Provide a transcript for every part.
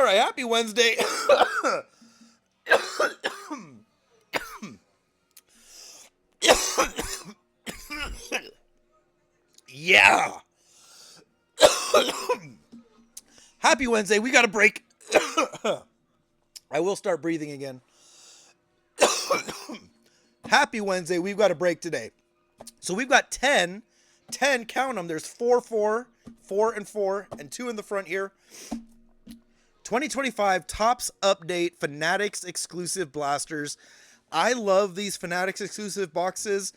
right, happy Wednesday. Yeah. Happy Wednesday. We got a break. I will start breathing again. Happy Wednesday. We've got a break today. So we've got 10, count them. There's 4, 4, 4, and 4, and 2 in the front here. 2025 Topps Update Fanatics exclusive blasters. I love these Fanatics exclusive boxes.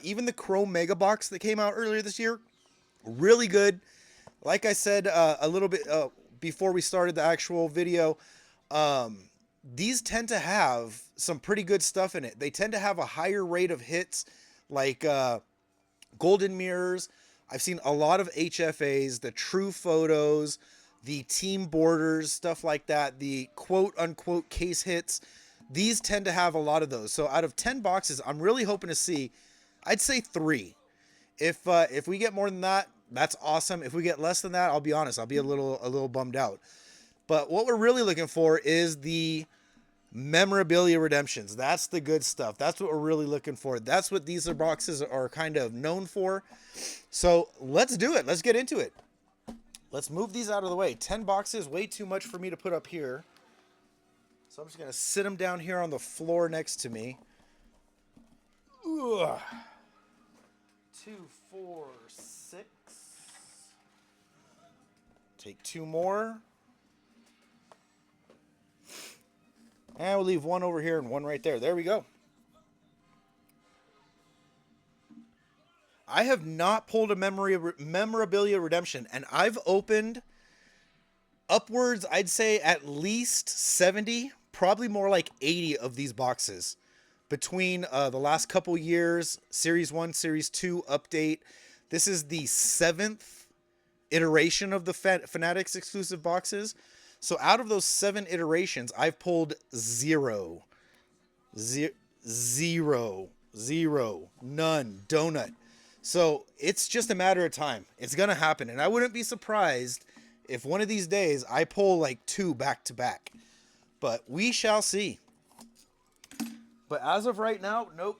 Even the Chrome Mega Box that came out earlier this year, really good. Like I said a little bit before we started the actual video, these tend to have some pretty good stuff in it. They tend to have a higher rate of hits, like golden mirrors. I've seen a lot of HFAs, the true photos, the team borders, stuff like that, the quote-unquote case hits. These tend to have a lot of those. So out of 10 boxes, I'm really hoping to see, I'd say 3. If we get more than that, that's awesome. If we get less than that, I'll be honest, I'll be a little bummed out. But what we're really looking for is the memorabilia redemptions. That's the good stuff. That's what we're really looking for. That's what these boxes are kind of known for. So let's do it. Let's get into it. Let's move these out of the way. 10 boxes, way too much for me to put up here. So I'm just going to sit them down here on the floor next to me. Ugh. 2, 4, 6. Take 2 more. And we'll leave 1 over here and 1 right there. There we go. I have not pulled a memorabilia redemption, and I've opened upwards, I'd say at least 70, probably more like 80 of these boxes between the last couple years, Series 1, Series 2 update. This is the 7th iteration of the Fanatics exclusive boxes. So out of those 7 iterations, I've pulled 0, none, donut. So it's just a matter of time. It's going to happen. And I wouldn't be surprised if one of these days I pull like 2 back to back. But we shall see. But as of right now, nope.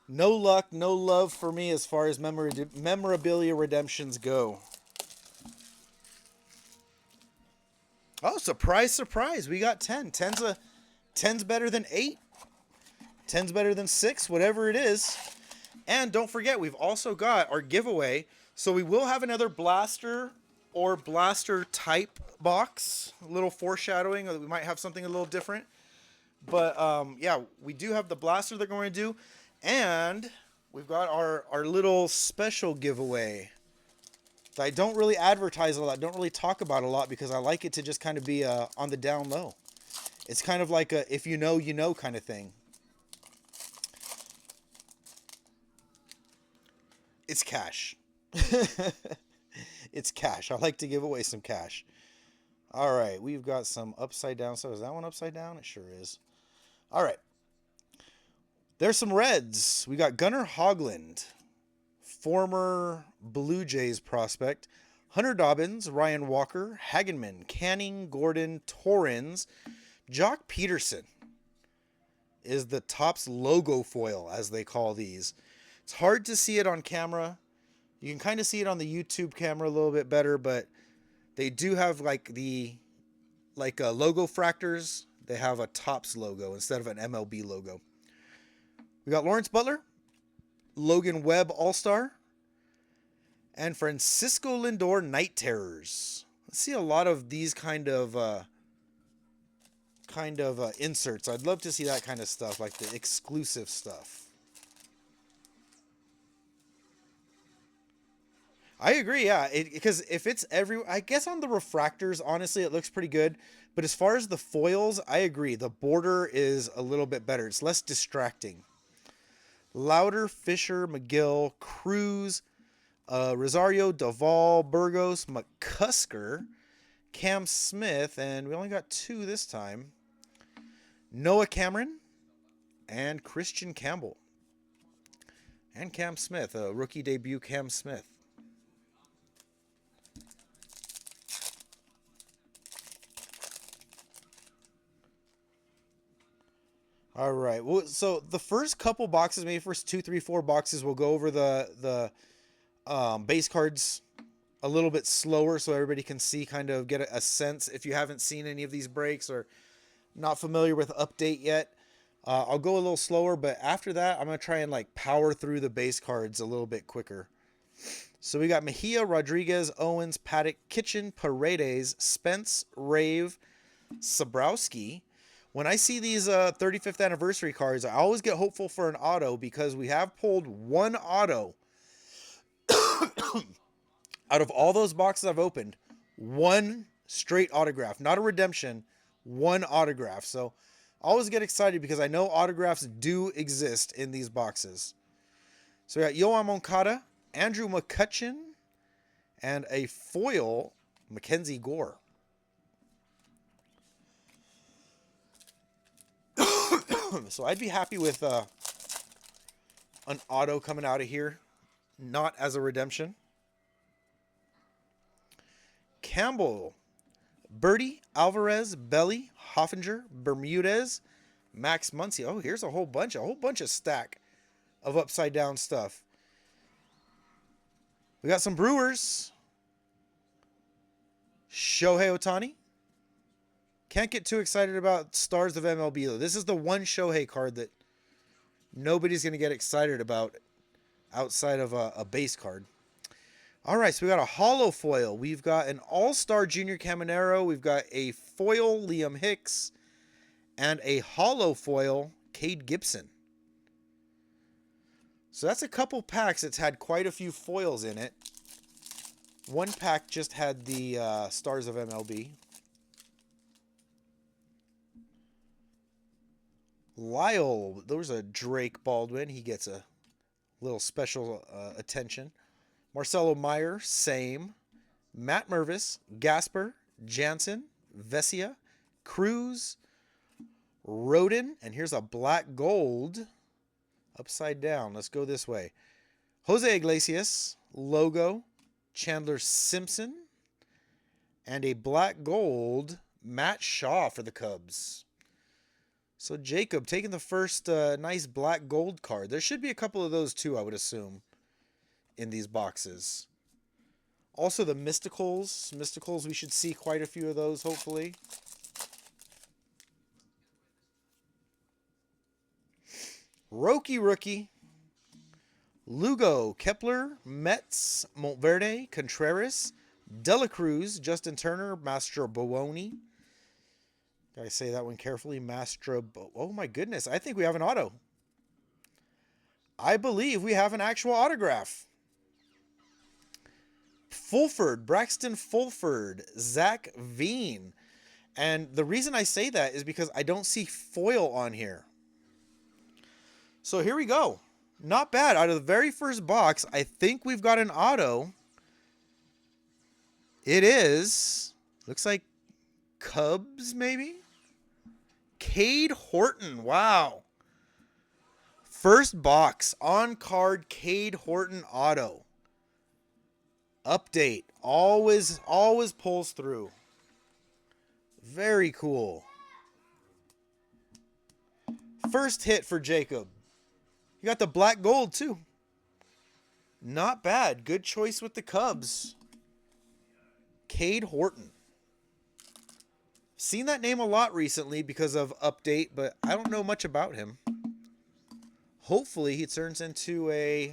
No luck, no love for me as far as memorabilia redemptions go. Oh, surprise, surprise. We got 10. 10's better than 8. 10's better than 6, whatever it is. And don't forget, we've also got our giveaway. So we will have another blaster or blaster type box. A little foreshadowing that we might have something a little different. But yeah, we do have the blaster that we're going to do. And we've got our little special giveaway that I don't really advertise a lot, don't really talk about a lot, because I like it to just kind of be on the down low. It's kind of like a if you know kind of thing. It's cash. It's cash. I like to give away some cash. All right, we've got some upside down. So is that one upside down? It sure is. All right. There's some reds. We got Gunnar Hoglund, former Blue Jays prospect. Hunter Dobbins, Ryan Walker, Hagenman, Canning, Gordon, Torrens. Jock Peterson is the Topps logo foil, as they call these. It's hard to see it on camera. You can kind of see it on the YouTube camera a little bit better, but they do have like logo fractors. They have a Topps logo instead of an MLB logo. We got Lawrence Butler, Logan Webb All-Star, and Francisco Lindor Night Terrors. Let's see a lot of these kind of inserts. I'd love to see that kind of stuff, like the exclusive stuff. I agree, yeah. Because if it's I guess on the refractors, honestly, it looks pretty good. But as far as the foils, I agree. The border is a little bit better. It's less distracting. Lauder, Fisher, McGill, Cruz, Rosario, Duvall, Burgos, McCusker, Cam Smith, and we only got 2 this time. Noah Cameron and Christian Campbell. And Cam Smith, a rookie debut Cam Smith. All right. Well, so the first couple boxes, maybe first two, three, four boxes, we'll go over the base cards a little bit slower so everybody can see, kind of get a sense if you haven't seen any of these breaks or not familiar with update yet. I'll go a little slower, but after that, I'm going to try and like power through the base cards a little bit quicker. So we got Mejia, Rodriguez, Owens, Paddock, Kitchen, Paredes, Spence, Rave, Sabrowski. When I see these 35th anniversary cards, I always get hopeful for an auto because we have pulled one auto out of all those boxes I've opened. One straight autograph, not a redemption, one autograph. So I always get excited because I know autographs do exist in these boxes. So we got Yoan Moncada, Andrew McCutcheon, and a foil Mackenzie Gore. So I'd be happy with an auto coming out of here, not as a redemption. Campbell, Birdie, Alvarez, Belly, Hoffinger, Bermudez, Max Muncy. Oh, here's a whole bunch of stack of upside down stuff. We got some Brewers. Shohei Ohtani. Can't get too excited about Stars of MLB, though. This is the one Shohei card that nobody's going to get excited about outside of a base card. All right, so we got a holo foil. We've got an All-Star Junior Caminero. We've got a foil Liam Hicks and a holo foil Cade Gibson. So that's a couple packs that's had quite a few foils in it. One pack just had the Stars of MLB. Lyle, there's a Drake Baldwin. He gets a little special attention. Marcelo Meyer, same. Matt Mervis, Gasper, Jansen, Vesia, Cruz, Rodin, and here's a black gold upside down. Let's go this way. Jose Iglesias, Logo, Chandler Simpson, and a black gold Matt Shaw for the Cubs. So Jacob taking the first nice black gold card. There should be a couple of those too, I would assume, in these boxes. Also the Mysticals. Mysticals, we should see quite a few of those, hopefully. Roki rookie. Lugo, Kepler, Metz, Montverde, Contreras, Dela Cruz, Justin Turner, Mastro Bowoni. Gotta say that one carefully. Oh my goodness, I think we have an auto. I believe we have an actual autograph. Fulford, Braxton Fulford, Zach Veen. And the reason I say that is because I don't see foil on here. So here we go. Not bad. Out of the very first box, I think we've got an auto. It is, looks like Cubs, maybe? Cade Horton. Wow. First box, on-card Cade Horton auto. Update. Always pulls through. Very cool. First hit for Jacob. You got the black gold, too. Not bad. Good choice with the Cubs. Cade Horton. Seen that name a lot recently because of Update, but I don't know much about him. Hopefully, he turns into a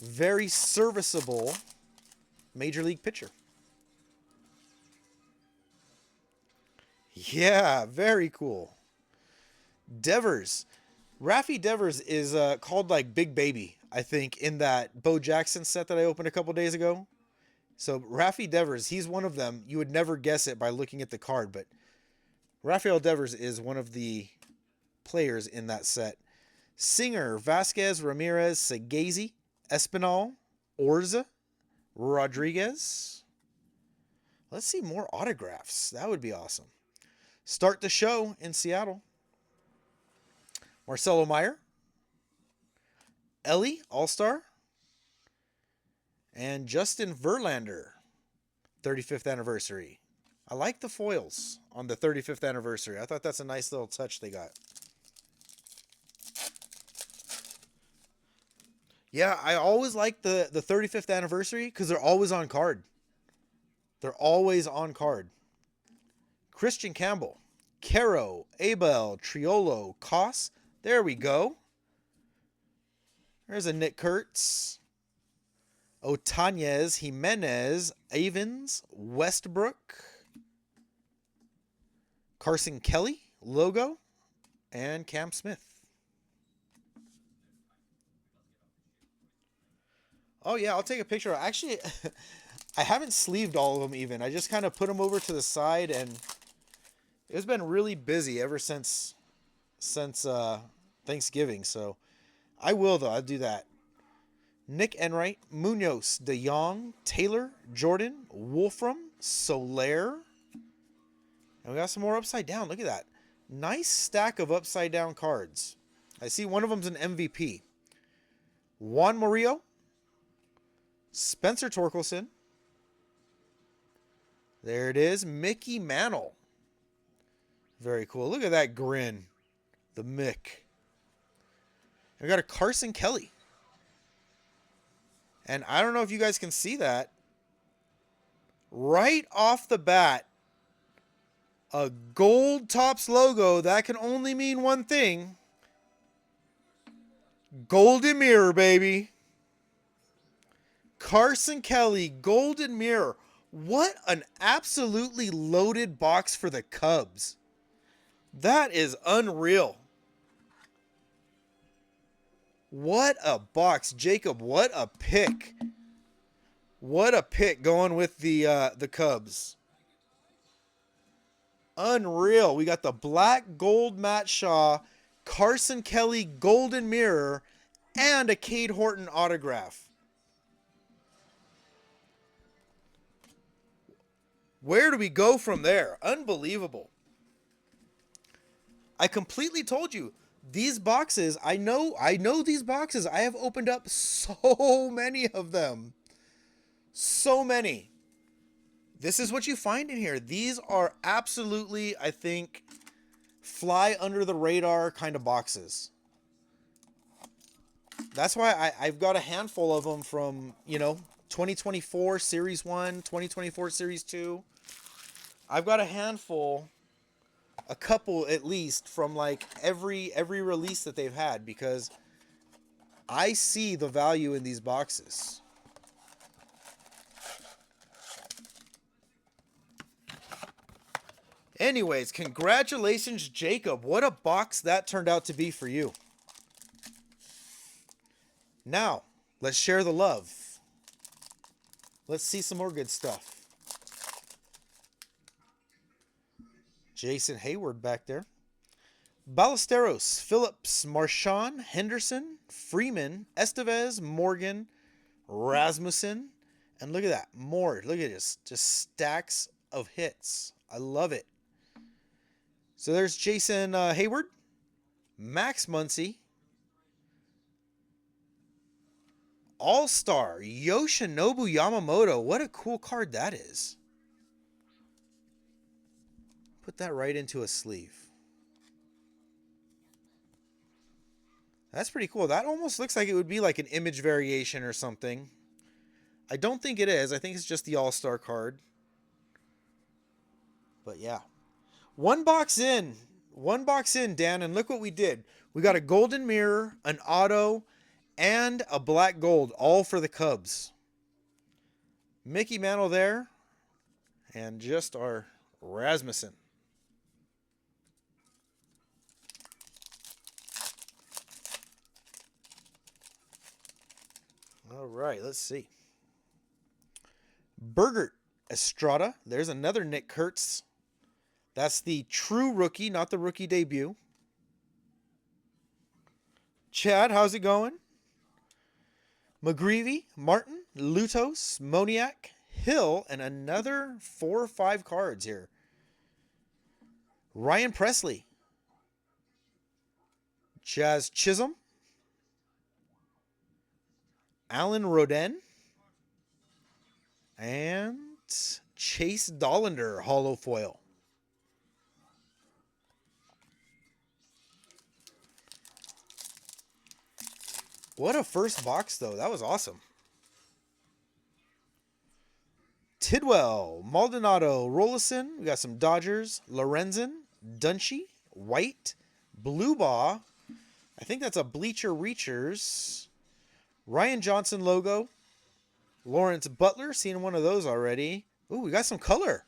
very serviceable Major League pitcher. Yeah, very cool. Devers. Raffy Devers is called like Big Baby, I think, in that Bo Jackson set that I opened a couple days ago. So Raffy Devers, he's one of them. You would never guess it by looking at the card, but Rafael Devers is one of the players in that set. Singer, Vasquez, Ramirez, Segazy, Espinal, Orza, Rodriguez. Let's see more autographs. That would be awesome. Start the show in Seattle. Marcelo Meyer. Ellie, All-Star. And Justin Verlander, 35th anniversary. I like the foils on the 35th anniversary. I thought that's a nice little touch they got. Yeah, I always like the 35th anniversary because they're always on card. They're always on card. Christian Campbell, Caro, Abel, Triolo, Koss. There we go. There's a Nick Kurtz. Otanez, Jimenez, Avens, Westbrook, Carson Kelly, logo, and Cam Smith. Oh, yeah, I'll take a picture. Actually, I haven't sleeved all of them even. I just kind of put them over to the side, and it's been really busy ever since Thanksgiving. So I will, though. I'll do that. Nick Enright, Munoz, De Jong, Taylor, Jordan, Wolfram, Soler. And we got some more upside down. Look at that. Nice stack of upside down cards. I see one of them's an MVP. Juan Murillo, Spencer Torkelson. There it is. Mickey Mantle. Very cool. Look at that grin. The Mick. And we got a Carson Kelly. And I don't know if you guys can see that. Right off the bat, a gold Topps logo. That can only mean one thing. Golden Mirror, baby. Carson Kelly, Golden Mirror. What an absolutely loaded box for the Cubs. That is unreal. What a box, Jacob. What a pick. What a pick going with the Cubs. Unreal. We got the black gold Matt Shaw, Carson Kelly Golden Mirror, and a Cade Horton autograph. Where do we go from there? Unbelievable. I completely told you. These boxes, I know these boxes. I have opened up so many of them. So many. This is what you find in here. These are absolutely, I think, fly under the radar kind of boxes. That's why I've got a handful of them from, 2024 Series 1, 2024 Series 2. I've got a handful, a couple at least, from like every release that they've had, because I see the value in these boxes. Anyways, congratulations, Jacob. What a box that turned out to be for you. Now, let's share the love. Let's see some more good stuff. Jason Hayward back there. Ballesteros, Phillips, Marchand, Henderson, Freeman, Estevez, Morgan, Rasmussen. And look at that. More. Look at this. Just stacks of hits. I love it. So there's Jason Hayward, Max Muncy, All-Star, Yoshinobu Yamamoto. What a cool card that is. Put that right into a sleeve. That's pretty cool. That almost looks like it would be like an image variation or something. I don't think it is. I think it's just the All-Star card. But yeah. One box in, Dan, and look what we did. We got a golden mirror, an auto, and a black gold, all for the Cubs. Mickey Mantle there, and just our Rasmussen. All right, let's see. Bergert, Estrada. There's another Nick Kurtz. That's the true rookie, not the rookie debut. Chad, how's it going? McGreevy, Martin, Lutos, Moniak, Hill, and another 4 or 5 cards here. Ryan Presley. Jazz Chisholm. Alan Rodin. And Chase Dollander, holo foil. What a first box, though. That was awesome. Tidwell, Maldonado, Rollison. We got some Dodgers. Lorenzen, Dunshee, White, Blue Baw. I think that's a Bleacher Reachers. Ryan Johnson logo. Lawrence Butler. Seen one of those already. Ooh, we got some color.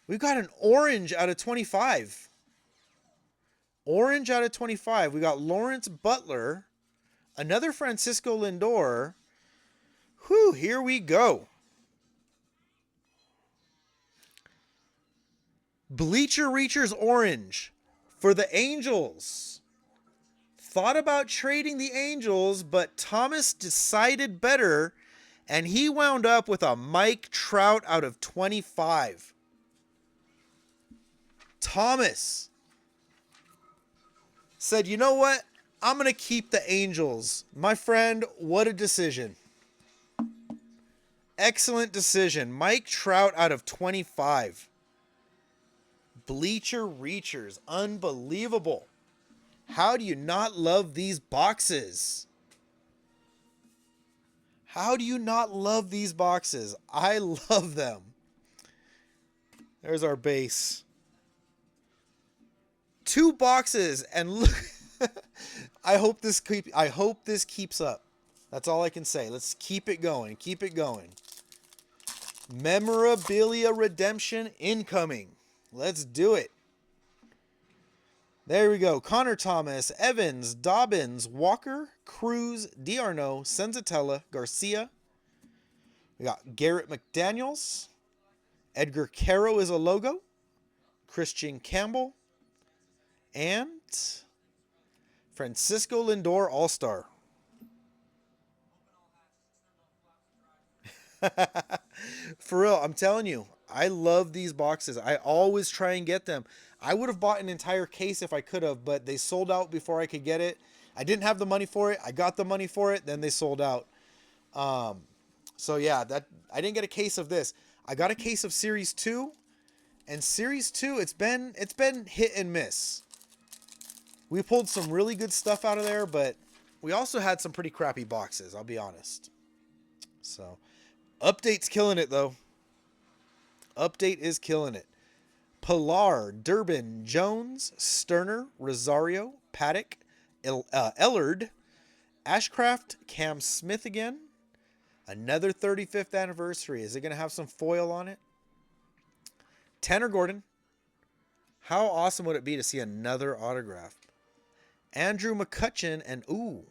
We got an orange out of 25. Orange out of 25. We got Lawrence Butler. Another Francisco Lindor. Whew, here we go. Bleacher Reachers orange for the Angels. Thought about trading the Angels, but Thomas decided better, and he wound up with a Mike Trout out of 25. Thomas said, you know what? I'm going to keep the Angels. My friend, what a decision. Excellent decision. Mike Trout out of 25. Bleacher Reachers. Unbelievable. How do you not love these boxes? How do you not love these boxes? I love them. There's our base. 2 boxes, and look. I hope this keeps up. That's all I can say. Let's keep it going. Keep it going. Memorabilia redemption incoming. Let's do it. There we go. Connor Thomas, Evans, Dobbins, Walker, Cruz, D'Arnaud, Senzatella, Garcia. We got Garrett McDaniels. Edgar Caro is a logo. Christian Campbell. And Francisco Lindor All-Star. For real, I'm telling you, I love these boxes. I always try and get them. I would have bought an entire case if I could have, but they sold out before I could get it. I didn't have the money for it. I got the money for it, then they sold out. So yeah, I didn't get a case of this. I got a case of Series 2, and Series 2, it's been hit and miss. We pulled some really good stuff out of there, but we also had some pretty crappy boxes, I'll be honest. So, Update's killing it, though. Update is killing it. Pilar, Durbin, Jones, Sterner, Rosario, Paddock, Ellard, Ashcraft, Cam Smith again. Another 35th anniversary. Is it going to have some foil on it? Tanner Gordon. How awesome would it be to see another autograph? Andrew McCutchen and, ooh,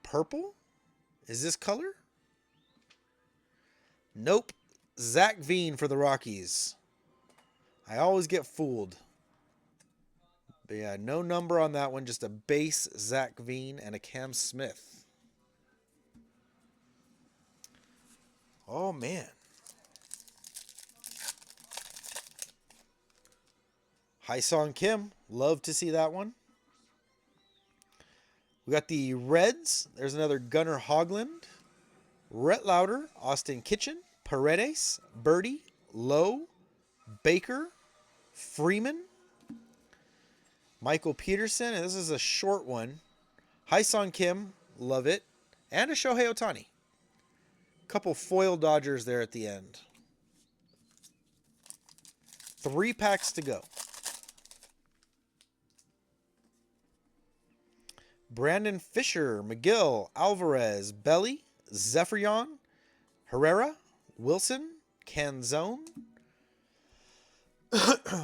purple? Is this color? Nope. Zach Veen for the Rockies. I always get fooled. But yeah, no number on that one. Just a base Zach Veen and a Cam Smith. Oh, man. Hyesung Kim. Love to see that one. We got the Reds. There's another Gunnar Hoglund. Rhett Lauder. Austin Kitchen. Paredes. Birdie. Lowe. Baker. Freeman. Michael Peterson. And this is a short one. Hyesung Kim. Love it. And a Shohei Ohtani. Couple foil Dodgers there at the end. 3 packs to go. Brandon Fisher, McGill, Alvarez, Belly, Zephyrion, Herrera, Wilson, Canzone.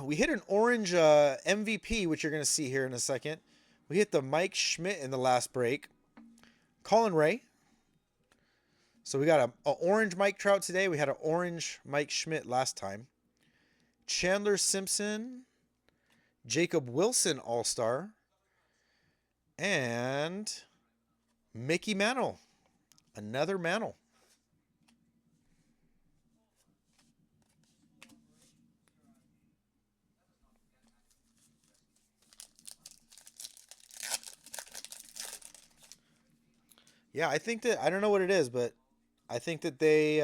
We hit an orange MVP, which you're going to see here in a second. We hit the Mike Schmidt in the last break. Colin Ray. So we got an orange Mike Trout today. We had an orange Mike Schmidt last time. Chandler Simpson, Jacob Wilson All-Star, and Mickey Mantle. Another Mantle. Yeah, I think that, I don't know what it is, but I think that they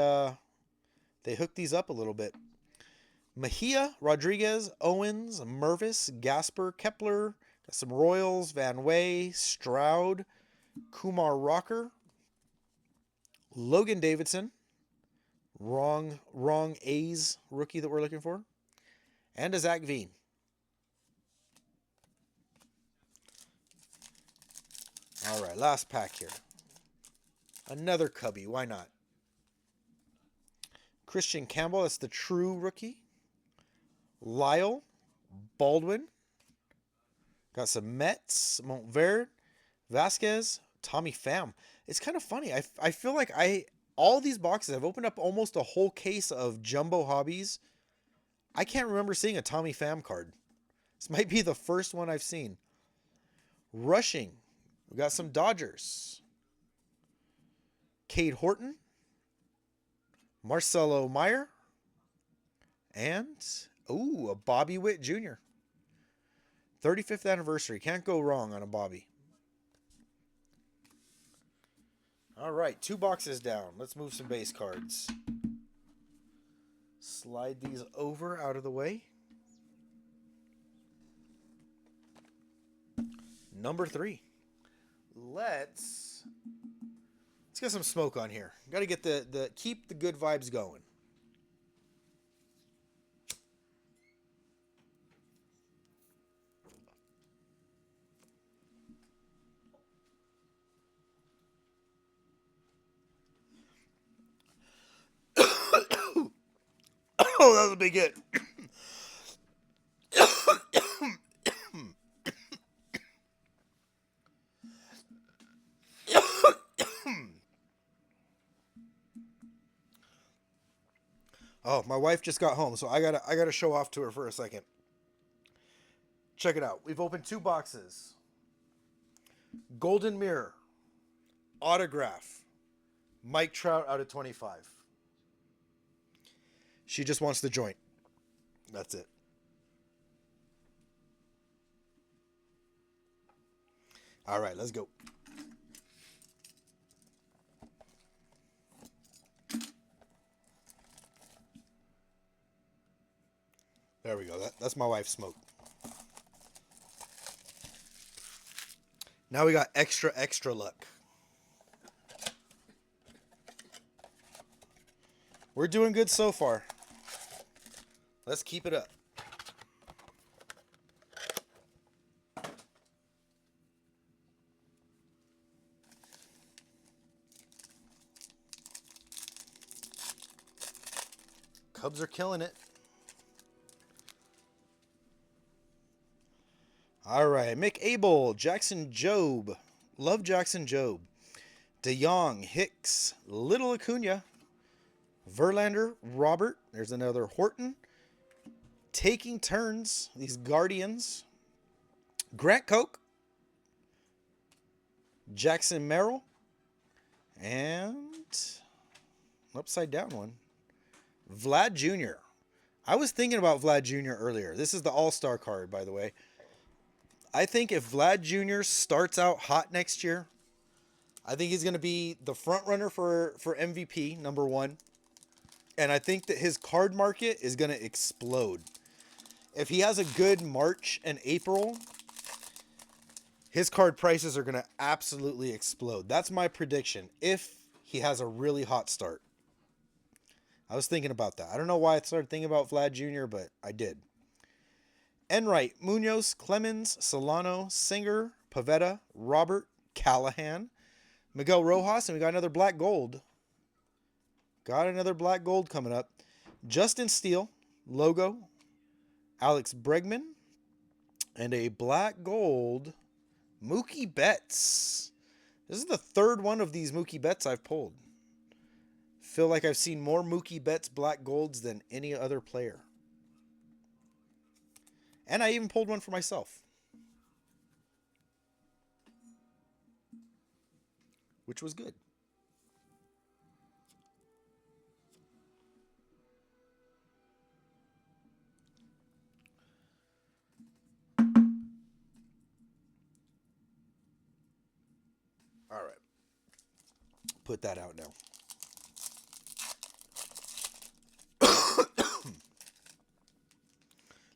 hooked these up a little bit. Mejia, Rodriguez, Owens, Mervis, Gasper, Kepler, got some Royals, Van Way, Stroud, Kumar Rocker, Logan Davidson, wrong A's rookie that we're looking for, and a Zach Veen. All right, last pack here. Another Cubby, why not? Christian Campbell, that's the true rookie. Lyle, Baldwin. Got some Mets, Montverde, Vasquez, Tommy Pham. It's kind of funny. I feel like all these boxes, I've opened up almost a whole case of Jumbo Hobbies. I can't remember seeing a Tommy Pham card. This might be the first one I've seen. Rushing, we got some Dodgers. Cade Horton, Marcelo Meyer, and, a Bobby Witt Jr. 35th anniversary. Can't go wrong on a Bobby. All right, 2 boxes down. Let's move some base cards. Slide these over out of the way. Number 3. Let's get some smoke on here. Got to get the keep the good vibes going. Oh, that was a big hit. Oh, my wife just got home, so I gotta show off to her for a second. Check it out. We've opened 2 boxes. Golden Mirror, autograph, Mike Trout out of 25. She just wants the joint. That's it. All right, let's go. There we go. That's my wife's smoke. Now we got extra luck. We're doing good so far. Let's keep it up. Cubs are killing it. All right, Mick Abel, Jackson Jobe. Love Jackson Jobe. DeYoung, Hicks, Little Acuna, Verlander, Robert. There's another Horton. Taking turns, these Guardians. Grant Koch, Jackson Merrill, and upside down one, Vlad Jr. I was thinking about Vlad Jr. earlier. This is the All-Star card, by the way. I think if Vlad Jr. starts out hot next year, I think he's going to be the front runner for MVP, number 1. And I think that his card market is going to explode. If he has a good March and April, his card prices are going to absolutely explode. That's my prediction, if he has a really hot start. I was thinking about that. I don't know why I started thinking about Vlad Jr., but I did. Enright, Munoz, Clemens, Solano, Singer, Pavetta, Robert, Callahan, Miguel Rojas, and we got another black gold. Got another black gold coming up. Justin Steele, Logo, Alex Bregman, and a black gold Mookie Betts. This is the 3rd one of these Mookie Betts I've pulled. Feel like I've seen more Mookie Betts black golds than any other player. And I even pulled one for myself, which was good. All right. Put that out now.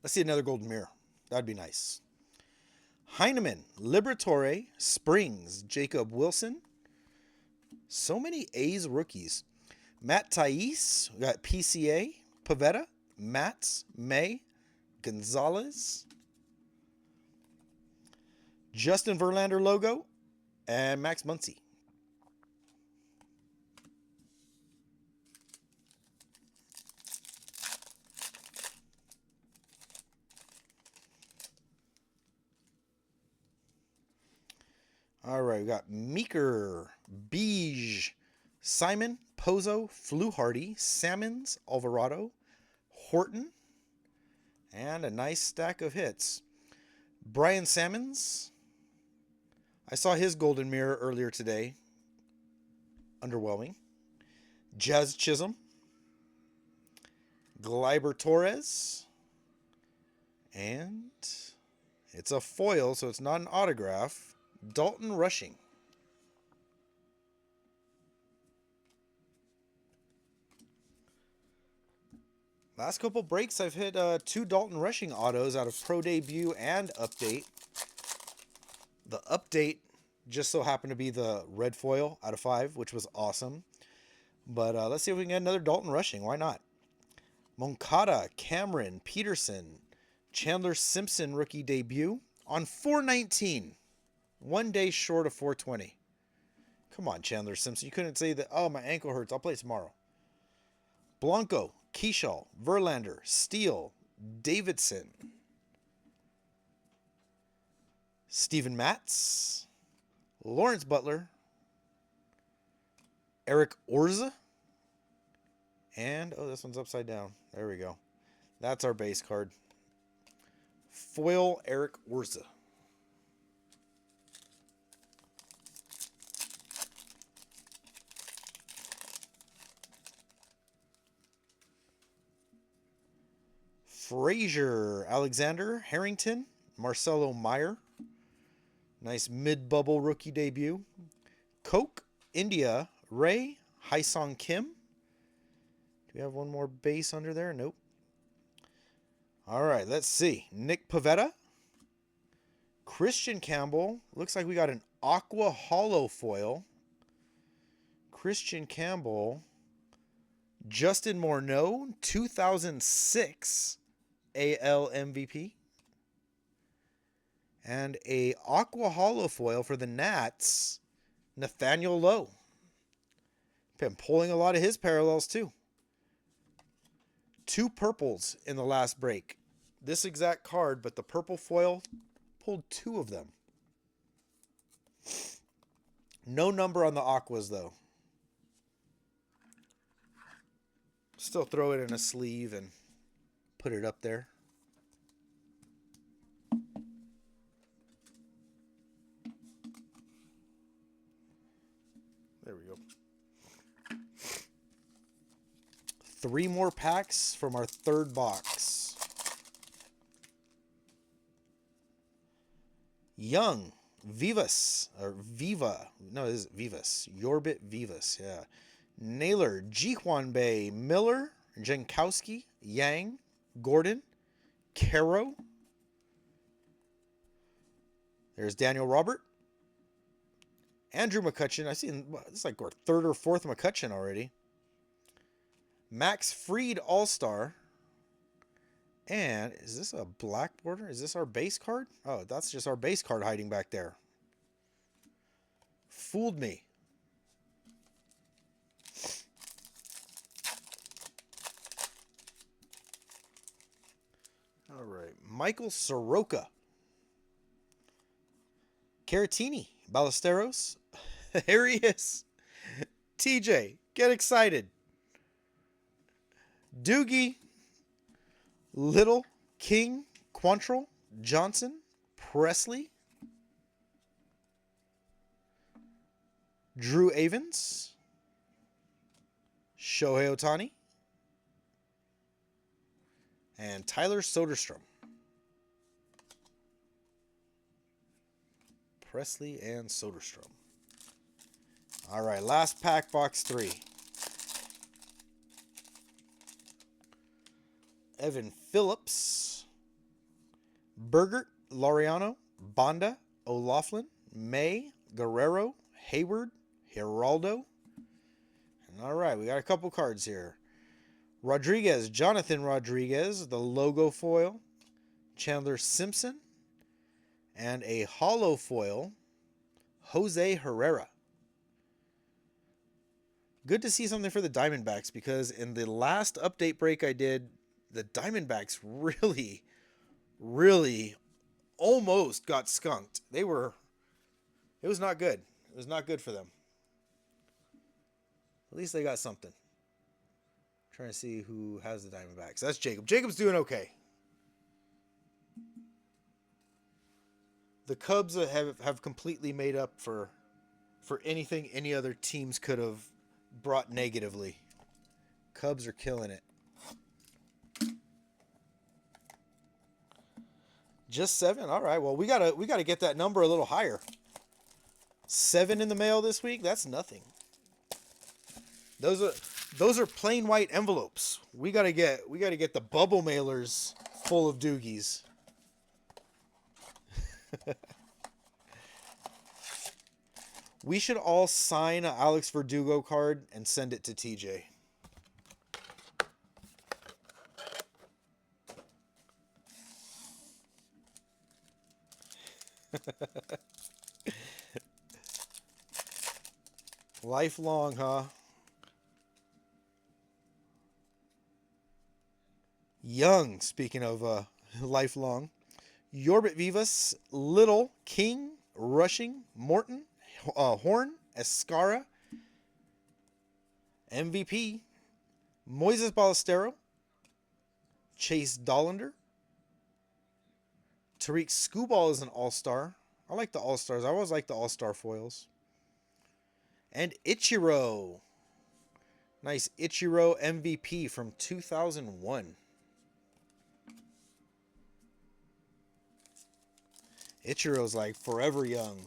Let's see another golden mirror. That'd be nice. Heineman, Liberatore, Springs, Jacob Wilson. So many A's rookies. Matt Thais, we got PCA, Pavetta, Mats, May, Gonzalez, Justin Verlander logo, and Max Muncy. All right, we got Meeker, Beige, Simon, Pozo, Fluharty, Salmons, Alvarado, Horton, and a nice stack of hits. Brian Salmons. I saw his golden mirror earlier today. Underwhelming. Jazz Chisholm. Gleyber Torres. And it's a foil, so it's not an autograph. Dalton Rushing. Last couple breaks, I've hit 2 Dalton Rushing autos out of Pro Debut and Update. The Update just so happened to be the red foil out of 5, which was awesome. But let's see if we can get another Dalton Rushing. Why not? Moncada, Cameron, Peterson, Chandler Simpson rookie debut on 419. 1 day short of 420. Come on, Chandler Simpson. You couldn't say that, oh, my ankle hurts. I'll play tomorrow. Blanco, Keishal, Verlander, Steele, Davidson, Steven Matz, Lawrence Butler, Eric Orza, and, oh, this one's upside down. There we go. That's our base card. Foil Eric Orza. Frazier, Alexander, Harrington, Marcelo Meyer. Nice mid-bubble rookie debut. Coke, India, Ray, Haesung Kim. Do we have one more base under there? Nope. All right, let's see. Nick Pavetta. Christian Campbell. Looks like we got an Aqua Hollow foil. Christian Campbell. Justin Morneau, 2006 AL MVP. And a Aqua Hollow foil for the Nats, Nathaniel Lowe. Been pulling a lot of his parallels too. 2 purples in the last break. This exact card, but the purple foil pulled 2 of them. No number on the Aquas though. Still throw it in a sleeve and put it up there. There we go. 3 more packs from our 3rd box. Young, Vivas, or Viva. No, it is Vivas. Yorbit Vivas, yeah. Naylor, Jihuan Bay, Miller, Jankowski, Yang, Gordon, Caro. There's Daniel Robert. Andrew McCutchen. I see it's like our 3rd or 4th McCutchen already. Max Fried All-Star. And is this a black border? Is this our base card? Oh, that's just our base card hiding back there. Fooled me. All right. Michael Soroka. Caratini. Ballesteros. Here he is. TJ, get excited. Doogie. Little. King. Quantrill. Johnson. Presley. Drew Avens. Shohei Ohtani. And Tyler Soderstrom. Presley and Soderstrom. All right, last pack, box 3. Evan Phillips. Bergert, Laureano, Bonda, O'Laughlin, May, Guerrero, Hayward, Geraldo. And all right, we got a couple cards here. Rodriguez, Jonathan Rodriguez, the logo foil. Chandler Simpson. And a hollow foil, Jose Herrera. Good to see something for the Diamondbacks, because in the last update break I did, the Diamondbacks really almost got skunked. It was not good. It was not good for them. At least they got something. I'm trying to see who has the Diamondbacks. That's Jacob. Jacob's doing okay. The Cubs have completely made up for anything any other teams could have brought negatively. Cubs are killing it. Just 7? All right. Well, we gotta get that number a little higher. 7 in the mail this week? That's nothing. Those are plain white envelopes. We gotta get the bubble mailers full of doogies. We should all sign an Alex Verdugo card and send it to TJ. Lifelong, huh? Young, speaking of lifelong. Yorbit Vivas, Little, King, Rushing, Morton, Horn, Escara, MVP, Moises Ballestero, Chase Dollander, Tariq Skubal is an all-star. I like the all-stars. I always like the all-star foils. And Ichiro. Nice Ichiro MVP from 2001. Ichiro's like forever young.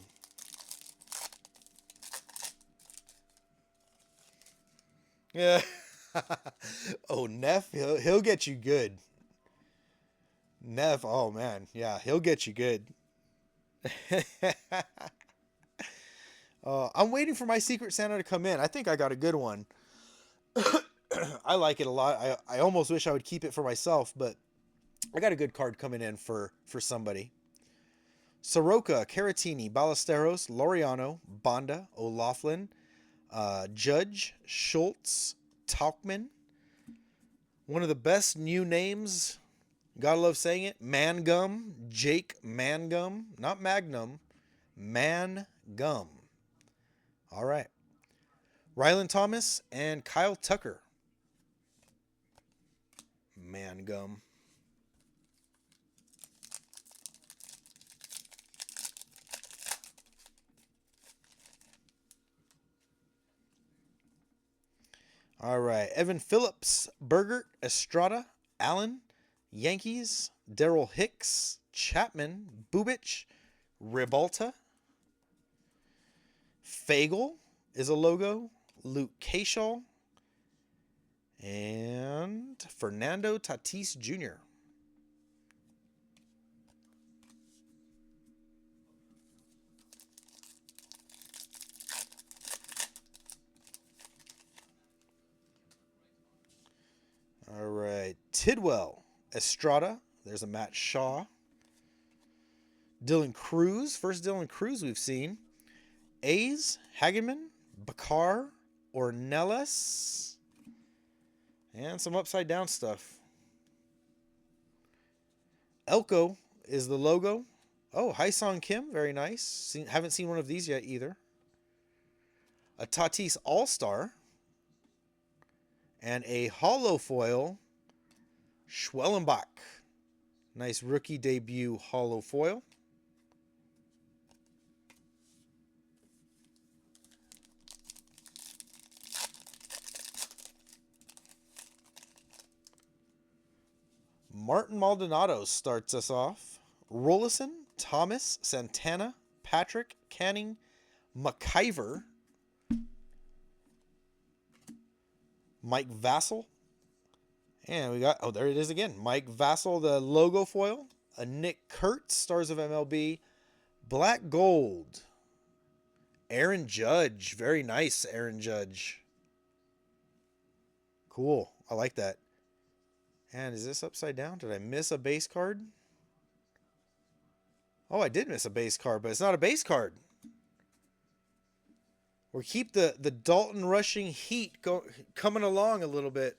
Yeah. Oh, Neff, he'll get you good. Neff, oh man, yeah, he'll get you good. I'm waiting for my Secret Santa to come in. I think I got a good one. I like it a lot. I almost wish I would keep it for myself, but I got a good card coming in for somebody. Soroka, Caratini, Ballesteros, Laureano, Bonda, O'Laughlin, Judge, Schultz, Talkman. One of the best new names, gotta love saying it, Mangum, Jake Mangum, not Magnum, Mangum. All right. Rylan Thomas and Kyle Tucker. Mangum. All right. Evan Phillips, Bergert, Estrada, Allen, Yankees, Daryl Hicks, Chapman, Bubich, Ribalta. Fagel is a logo. Luke Kershaw. And Fernando Tatis Jr. All right. Tidwell, Estrada. There's a Matt Shaw. Dylan Cruz. First Dylan Cruz we've seen. A's, Hageman, Bakar, Ornelas. And some upside down stuff. Elko is the logo. Oh, Haesung Kim. Very nice. Haven't seen one of these yet either. A Tatis All-Star. And a hollow foil, Schwellenbach. Nice rookie debut hollow foil. Martin Maldonado starts us off. Rollison, Thomas, Santana, Patrick, Canning, McIver, Mike Vassell. And we got, oh, there it is again. Mike Vassell, the logo foil. A Nick Kurtz, Stars of MLB. Black gold. Aaron Judge. Very nice, Aaron Judge. Cool. I like that. And is this upside down? Did I miss a base card? Oh, I did miss a base card, but it's not a base card. We'll keep the Dalton rushing heat coming along a little bit.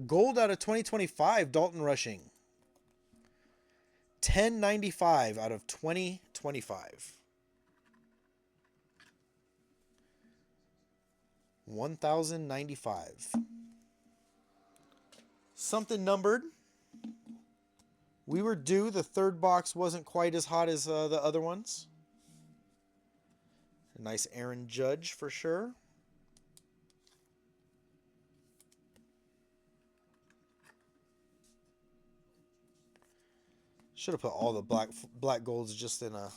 Gold out of 2025, Dalton rushing. 1095 out of 2025. 1095. Something numbered. We were due. The third box wasn't quite as hot as the other ones. A nice Aaron Judge for sure. Should have put all the black golds just in a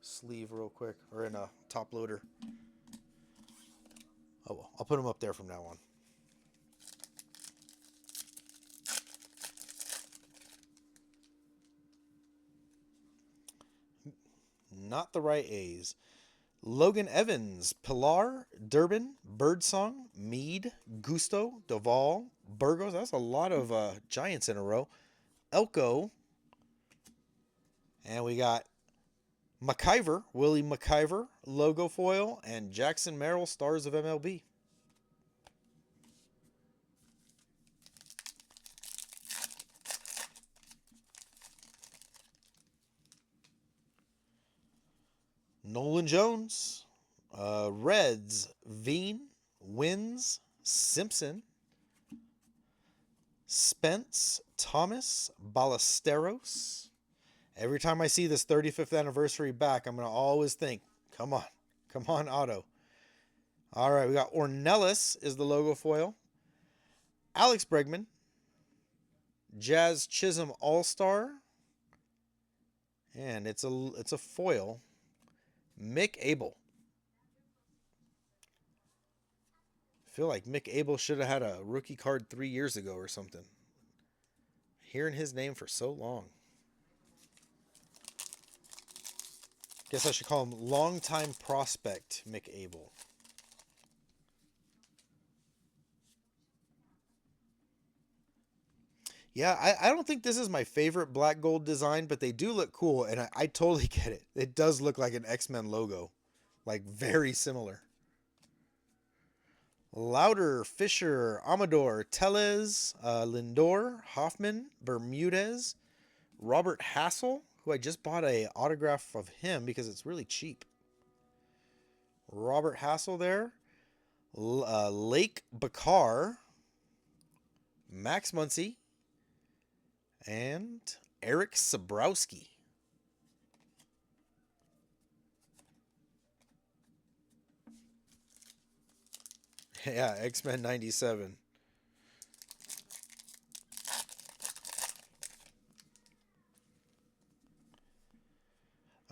sleeve real quick, or in a top loader. Oh well, I'll put them up there from now on. Not the right A's. Logan Evans, Pilar, Durbin, Birdsong, Meade, Gusto, Duvall, Burgos. That's a lot of Giants in a row. Elko. And we got McIver, Willie McIver, logo foil, and Jackson Merrill, Stars of MLB. Nolan Jones, Reds, Veen, Wins, Simpson, Spence, Thomas, Ballesteros. Every time I see this 35th anniversary back, I'm going to always think, come on, Otto. All right, we got Ornelas is the logo foil. Alex Bregman, Jazz Chisholm All-Star, and it's a foil. Mick Abel. I feel like Mick Abel should have had a rookie card 3 years ago or something. Hearing his name for so long. Guess I should call him longtime prospect Mick Abel. Yeah, I don't think this is my favorite black gold design, but they do look cool, and I totally get it. It does look like an X-Men logo. Like, very similar. Louder, Fisher, Amador, Tellez, Lindor, Hoffman, Bermudez, Robert Hassel, who I just bought a autograph of him because it's really cheap. Robert Hassel there. Lake Bakar, Max Muncy, and Eric Sabrowski. Yeah, X-Men 97.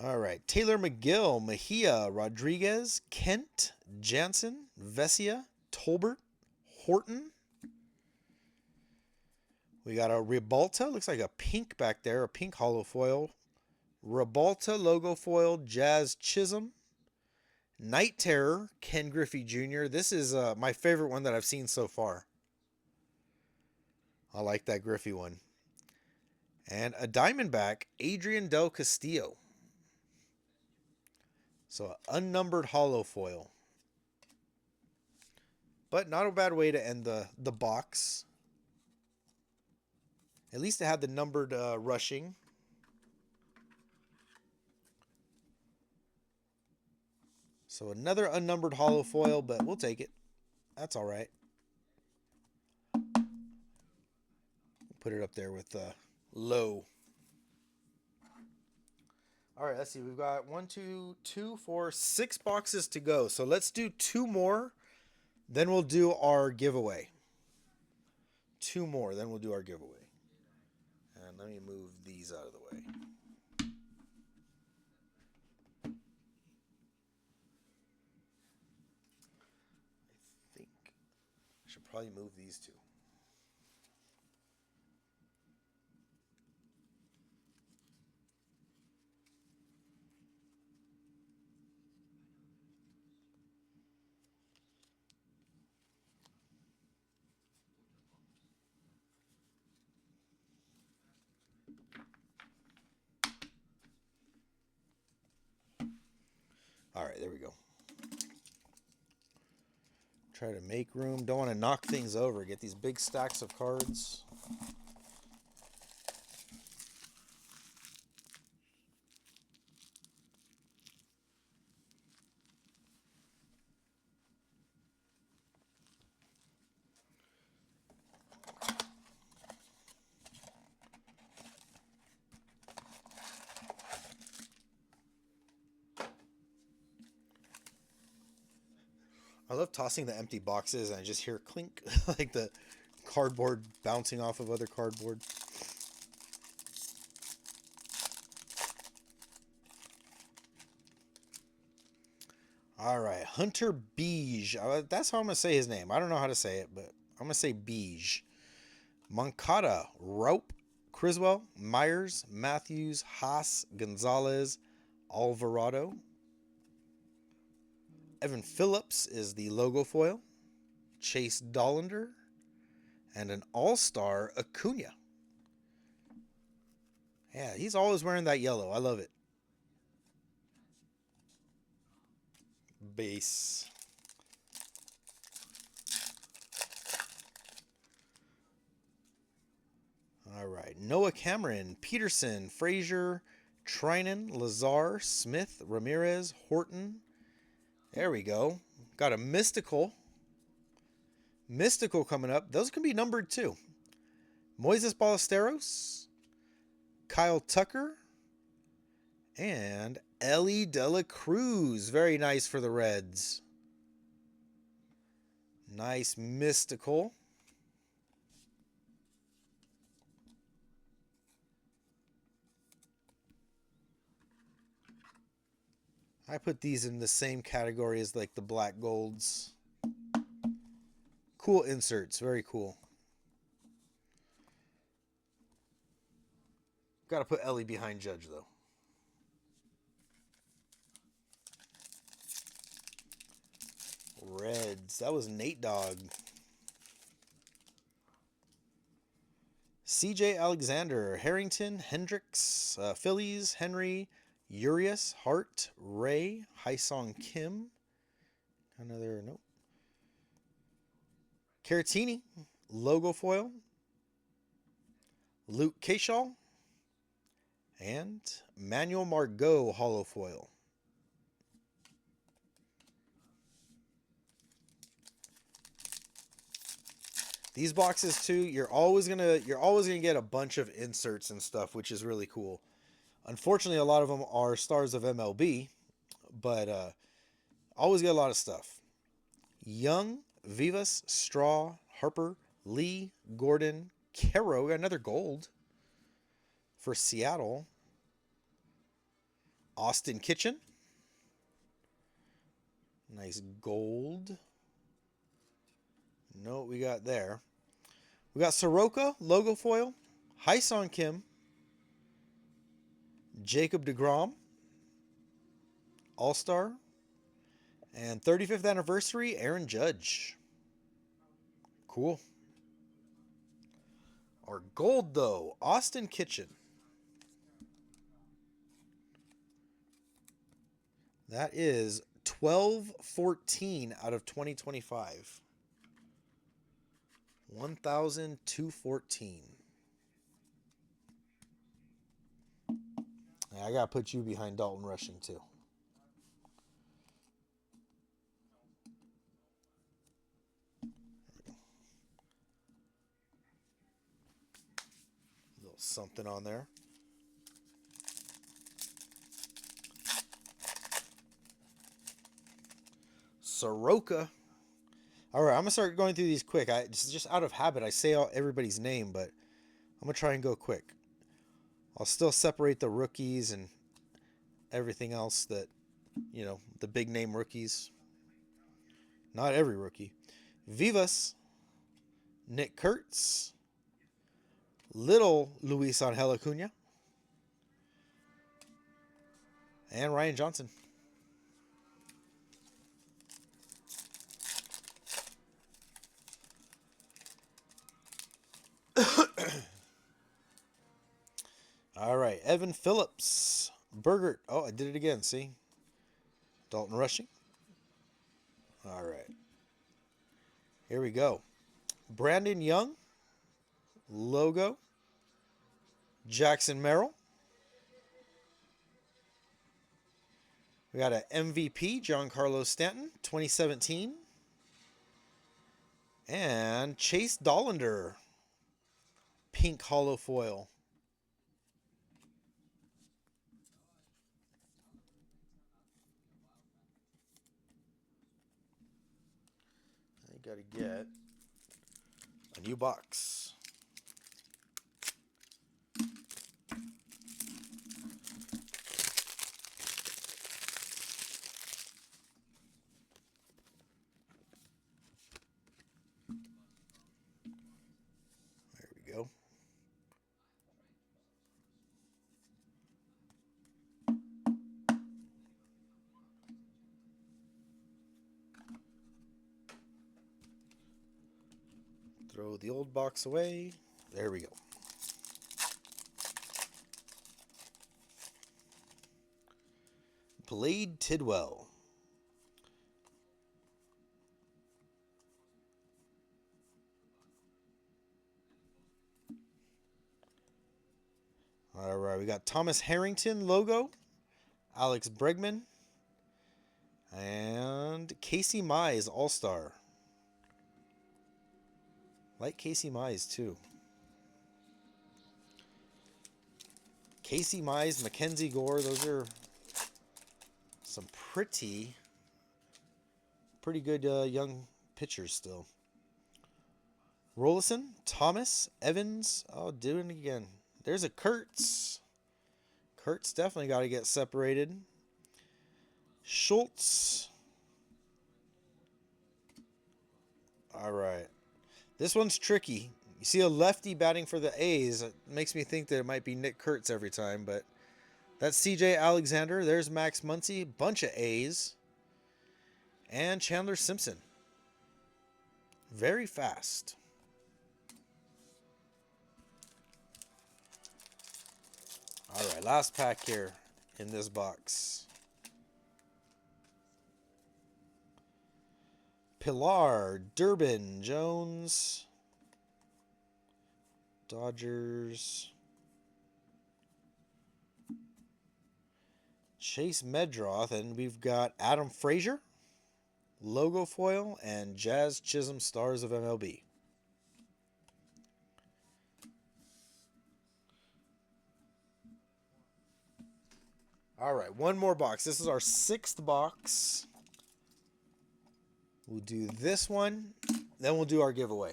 All right. Taylor McGill, Mejia, Rodriguez, Kent, Jansen, Vesia, Tolbert, Horton. We got a Ribalta. Looks like a pink back there, a pink hollow foil. Ribalta logo foil, Jazz Chisholm. Night Terror, Ken Griffey Jr. This is my favorite one that I've seen so far. I like that Griffey one. And a Diamondback, Adrian Del Castillo. So unnumbered hollow foil. But not a bad way to end the box. At least it had the numbered rushing. So another unnumbered hollow foil, but we'll take it. That's all right. Put it up there with low. All right, let's see. We've got 6 boxes to go. So let's do 2 more. Then we'll do our giveaway. 2 more, then we'll do our giveaway. And let me move these out of the way. I think I should probably move these 2. right, there we go. Try to make room. Don't want to knock things over. Get these big stacks of cards. I love tossing the empty boxes and I just hear clink, like the cardboard bouncing off of other cardboard. All right, Hunter Beige. That's how I'm going to say his name. I don't know how to say it, but I'm going to say Beige. Moncada, Rope, Criswell, Myers, Matthews, Haas, Gonzalez, Alvarado. Evan Phillips is the logo foil. Chase Dollander. And an all-star Acuna. Yeah, he's always wearing that yellow. I love it. Base. All right. Noah Cameron, Peterson, Frazier, Trinan, Lazar, Smith, Ramirez, Horton. There we go. Got a mystical. Mystical coming up. Those can be numbered too. Moises Ballesteros, Kyle Tucker, and Ellie De La Cruz. Very nice for the Reds. Nice mystical. I put these in the same category as like the black golds. Cool inserts. Very cool. Got to put Ellie behind Judge though. Reds. That was Nate Dogg. CJ Alexander, Harrington, Hendricks, Phillies, Henry, Urias, Hart, Ray, Hyesong Kim. Another, nope. Caratini, logo foil. Luke Kershaw. And Manuel Margot, hollow foil. These boxes too, you're always gonna get a bunch of inserts and stuff, which is really cool. Unfortunately, a lot of them are stars of MLB, but always get a lot of stuff. Young, Vivas, Straw, Harper, Lee, Gordon, Caro, another gold for Seattle. Austin Kitchen, nice gold. Know what we got there? We got Soroka, logo foil, Hyesong Kim, Jacob deGrom, All-Star, and 35th anniversary, Aaron Judge. Cool. Our gold, though, Austin Kitchen. That is 1214 out of 2025. 1,214. I got to put you behind Dalton Rushing, too. A little something on there. Soroka. All right, I'm going to start going through these quick. Just out of habit, I say everybody's name, but I'm going to try and go quick. I'll still separate the rookies and everything else that, you know, the big name rookies. Not every rookie. Vivas, Nick Kurtz, little Luis Angel Acuna, and Ryan Johnson. All right, Evan Phillips, Bergert. Oh, I did it again, see? Dalton Rushing. All right. Here we go. Brandon Young. Logo. Jackson Merrill. We got an MVP, Giancarlo Stanton, 2017. And Chase Dollander, pink hollow foil. You got to get a new box. There we go. Throw the old box away. There we go. Blade Tidwell. All right, we got Thomas Harrington logo, Alex Bregman, and Casey Mize All-Star. Like Casey Mize too. Casey Mize, Mackenzie Gore, those are some pretty good young pitchers still. Rollison, Thomas, Evans. Oh, doing it again. There's a Kurtz. Kurtz definitely got to get separated. Schultz. All right. This one's tricky. You see a lefty batting for the A's. It makes me think that it might be Nick Kurtz every time, but that's CJ Alexander. There's Max Muncy. Bunch of A's. And Chandler Simpson. Very fast. All right, last pack here in this box. Pilar, Durbin, Jones, Dodgers, Chase Medroth, and we've got Adam Frazier, logo foil, and Jazz Chisholm Stars of MLB. All right, one more box. This is our 6th box. We'll do this one, then we'll do our giveaway.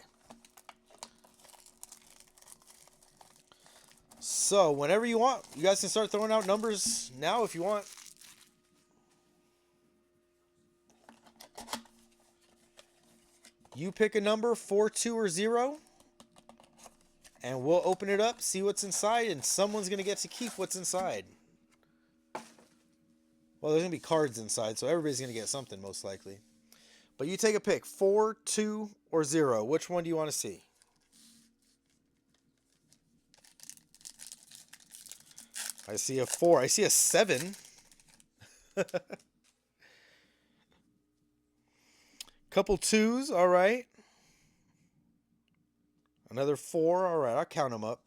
So, whenever you want, you guys can start throwing out numbers now if you want. You pick a number, 4, 2, or 0, and we'll open it up, see what's inside, and someone's going to get to keep what's inside. Well, there's going to be cards inside, so everybody's going to get something most likely. But you take a pick, 4, 2, or 0. Which one do you want to see? I see a 4. I see a 7. Couple 2s, all right. Another 4, all right. I'll count them up.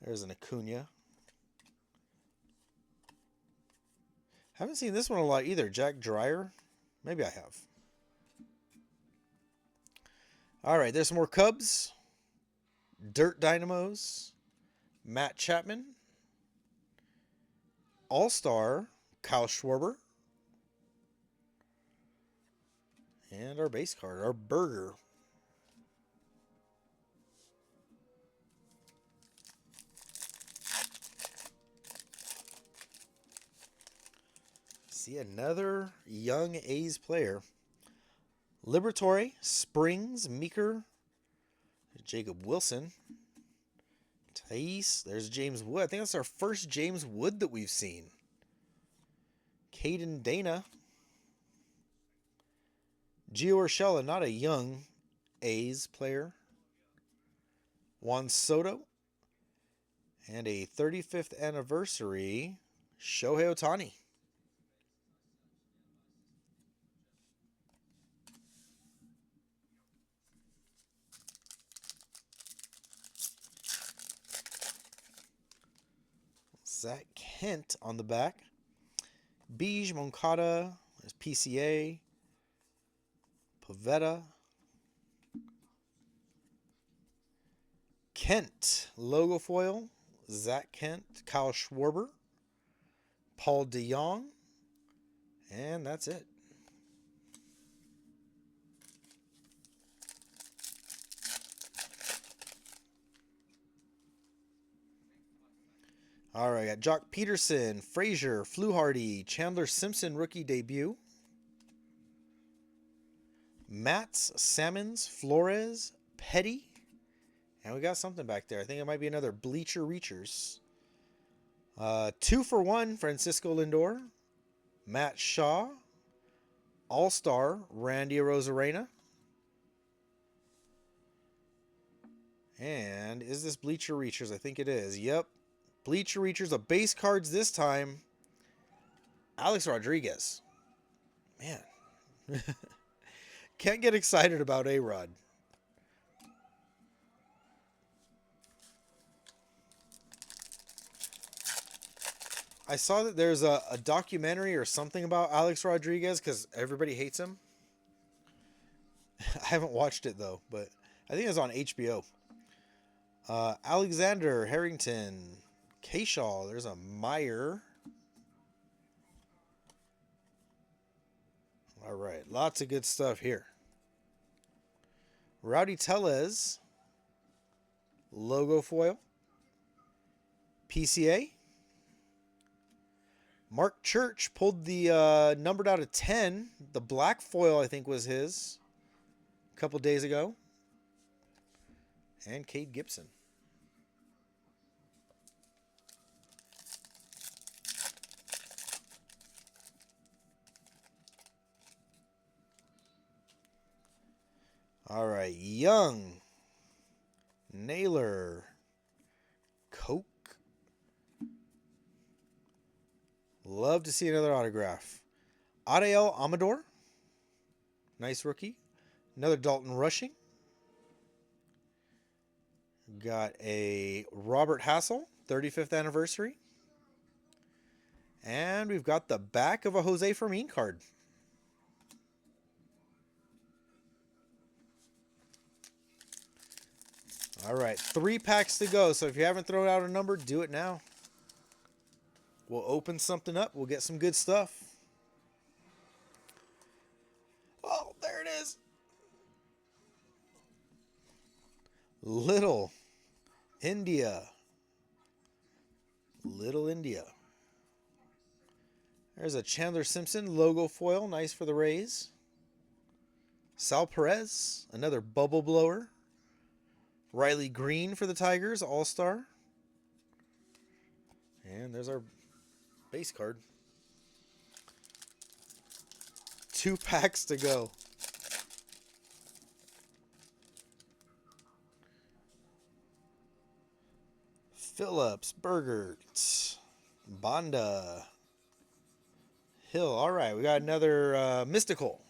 There's an Acuna. Haven't seen this one a lot either. Jack Dreyer. Maybe I have. All right, there's some more Cubs. Dirt Dynamos. Matt Chapman. All-Star. Kyle Schwarber. And our base card, our Burger. See another young A's player. Liberatore, Springs, Meeker, Jacob Wilson, Thais. There's James Wood. I think that's our first James Wood that we've seen. Caden Dana. Gio Urshela, not a young A's player. Juan Soto. And a 35th anniversary, Shohei Ohtani. Zach Kent on the back. Beige, Moncada, there's PCA, Pavetta, Kent, logo foil, Zach Kent, Kyle Schwarber, Paul DeJong, and that's it. All right, got Jock Peterson, Frazier, Fluharty, Chandler Simpson rookie debut, Matz, Salmons, Flores, Petty, and we got something back there. I think it might be another Bleacher Reachers. 2-for-1, Francisco Lindor, Matt Shaw, All-Star, Randy Arozarena. And is this Bleacher Reachers? I think it is. Yep. Bleacher Reachers, a base cards this time. Alex Rodriguez. Man. Can't get excited about A-Rod. I saw that there's a documentary or something about Alex Rodriguez because everybody hates him. I haven't watched it though, but I think it's on HBO. Alexander Harrington, Keyshaw, there's a Meyer. All right, lots of good stuff here. Rowdy Tellez, logo foil. PCA. Mark Church pulled the numbered out of 10. The black foil, I think, was his a couple days ago. And Cade Gibson. All right, Young, Naylor, Coke. Love to see another autograph. Adael Amador, nice rookie. Another Dalton Rushing. Got a Robert Hassel, 35th anniversary. And we've got the back of a Jose Fermin card. All right, 3 packs to go. So if you haven't thrown out a number, do it now. We'll open something up. We'll get some good stuff. Oh, there it is. Little India. Little India. There's a Chandler Simpson logo foil. Nice for the Rays. Sal Perez. Another bubble blower. Riley Green for the Tigers. All-Star. And there's our base card. 2 packs to go. Phillips, Bergert, Banda, Hill. All right, we got another mystical.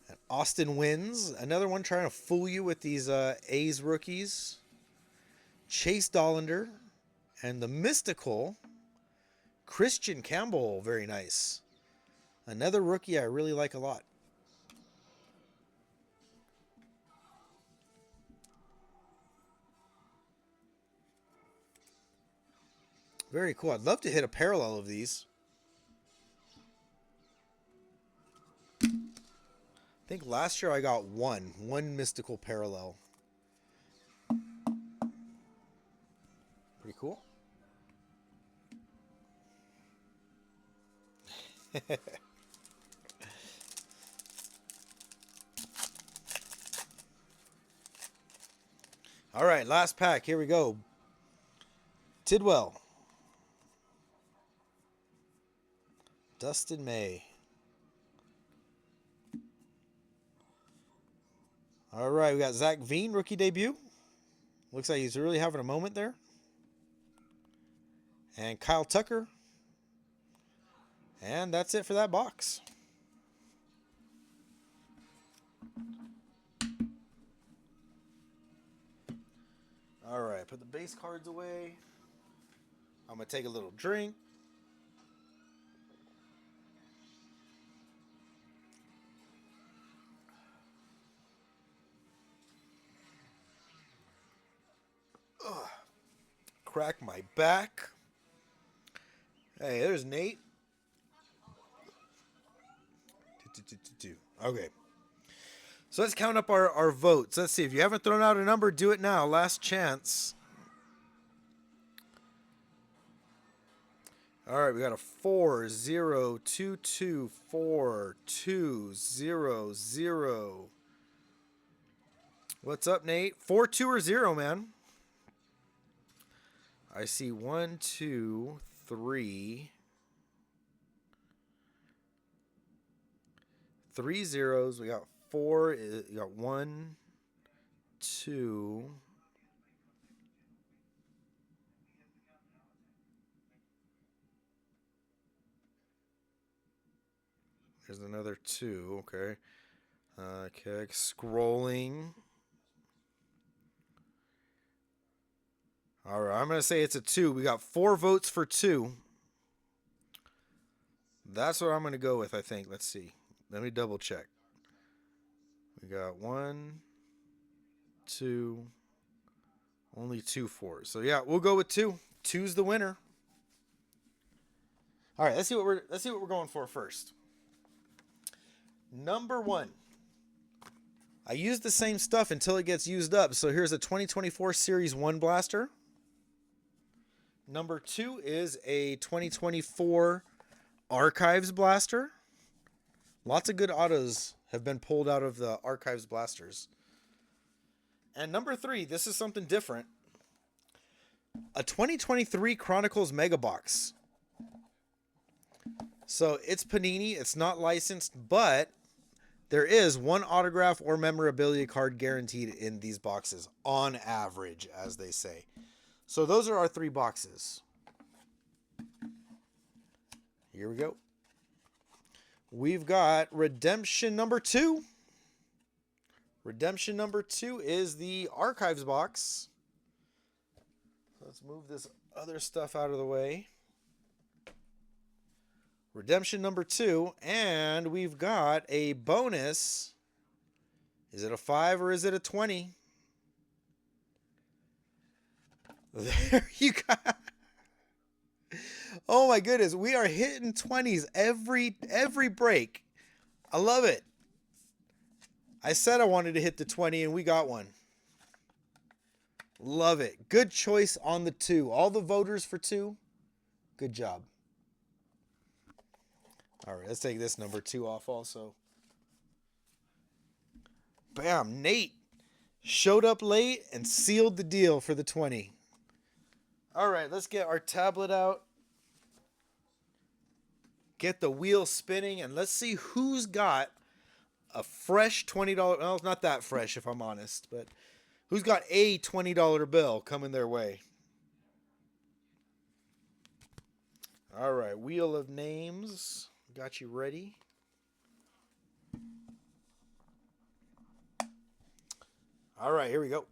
And Austin Wins. Another one trying to fool you with these A's rookies. Chase Dollander. And the mystical Christian Campbell. Very nice. Another rookie I really like a lot. Very cool. I'd love to hit a parallel of these. I think last year I got one mystical parallel. Pretty cool. All right, last pack. Here we go. Tidwell. Dustin May. All right, we got Zach Veen, rookie debut. Looks like he's really having a moment there. And Kyle Tucker. And that's it for that box. All right, put the base cards away. I'm going to take a little drink. Ugh. Crack my back. Hey, there's Nate. Okay. So let's count up our votes. Let's see. If you haven't thrown out a number, do it now. Last chance. All right, we got a 4-0-2-2-4-2-0-0. What's up, Nate? 4-2 or 0, man. I see 1, 2, 3. 3 zeros. We got 4. We got 1, 2. There's another 2. Okay. Okay. Scrolling. All right. I'm going to say it's a 2. We got 4 votes for 2. That's what I'm going to go with, I think. Let's see. Let me double check. We got 1, 2. Only 2 4s. So yeah, we'll go with 2. 2's the winner. All right, let's see what we're going for first. Number 1. I use the same stuff until it gets used up. So here's a 2024 Series 1 blaster. Number 2 is a 2024 Archives blaster. Lots of good autos have been pulled out of the Archives blasters. And number 3, this is something different. A 2023 Chronicles Mega Box. So it's Panini. It's not licensed, but there is one autograph or memorabilia card guaranteed in these boxes, on average, as they say. So those are our 3 boxes. Here we go. We've got redemption number 2. Redemption number 2 is the Archives box. Let's move this other stuff out of the way. Redemption number 2, and we've got a bonus. Is it a 5 or is it a 20? There you go. Oh my goodness, we are hitting 20s every break. I love it. I said I wanted to hit the 20 and we got one. Love it. Good choice on the 2. All the voters for 2. Good job. All right, let's take this number 2 off also. Bam, Nate showed up late and sealed the deal for the 20. All right, let's get our tablet out. Get the wheel spinning and let's see who's got a fresh $20. Well, it's not that fresh if I'm honest, but who's got a $20 bill coming their way? All right, wheel of names. Got you ready. All right, here we go.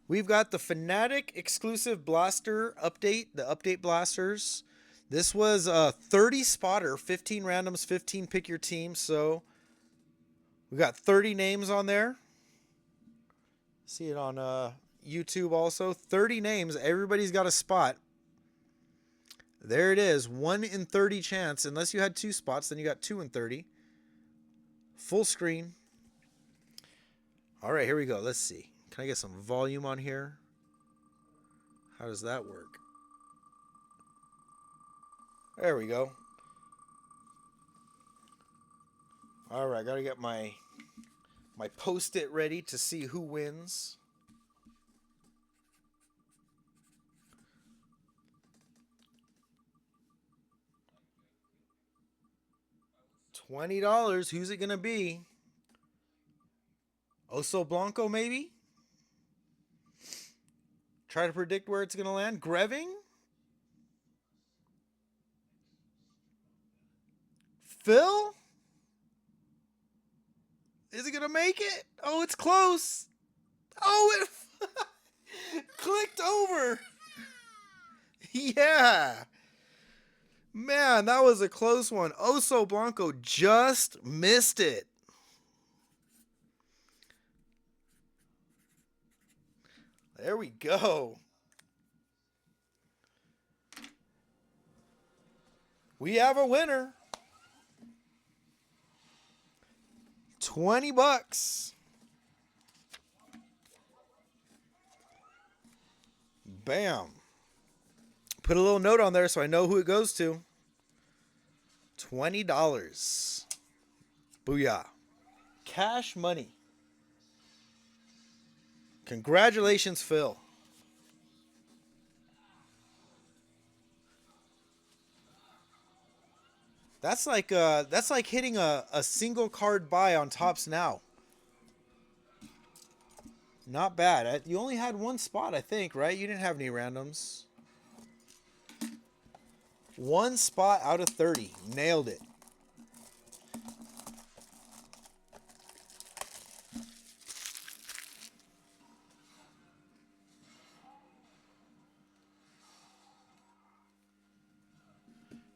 We've got the Fanatic exclusive blaster update, the update blasters. This was a 30 spotter, 15 randoms, 15 pick your team. So we got 30 names on there. See it on YouTube also. 30 names. Everybody's got a spot. There it is. 1 in 30 chance. Unless you had 2 spots, then you got 2 in 30. Full screen. All right, here we go. Let's see. Can I get some volume on here? How does that work? There we go. All right, got to get my Post-it ready to see who wins. $20. Who's it going to be? Oso Blanco, maybe? Try to predict where it's going to land. Greving? Phil? Is it going to make it? Oh, it's close. Oh, it clicked over. Yeah. Man, that was a close one. Oso Blanco just missed it. There we go. We have a winner. 20 bucks. Bam. Put a little note on there so I know who it goes to. $20. Booyah. Cash money. Congratulations, Phil. That's like hitting a single card buy on Tops Now. Not bad. You only had one spot, I think, right? You didn't have any randoms. One spot out of 30. Nailed it.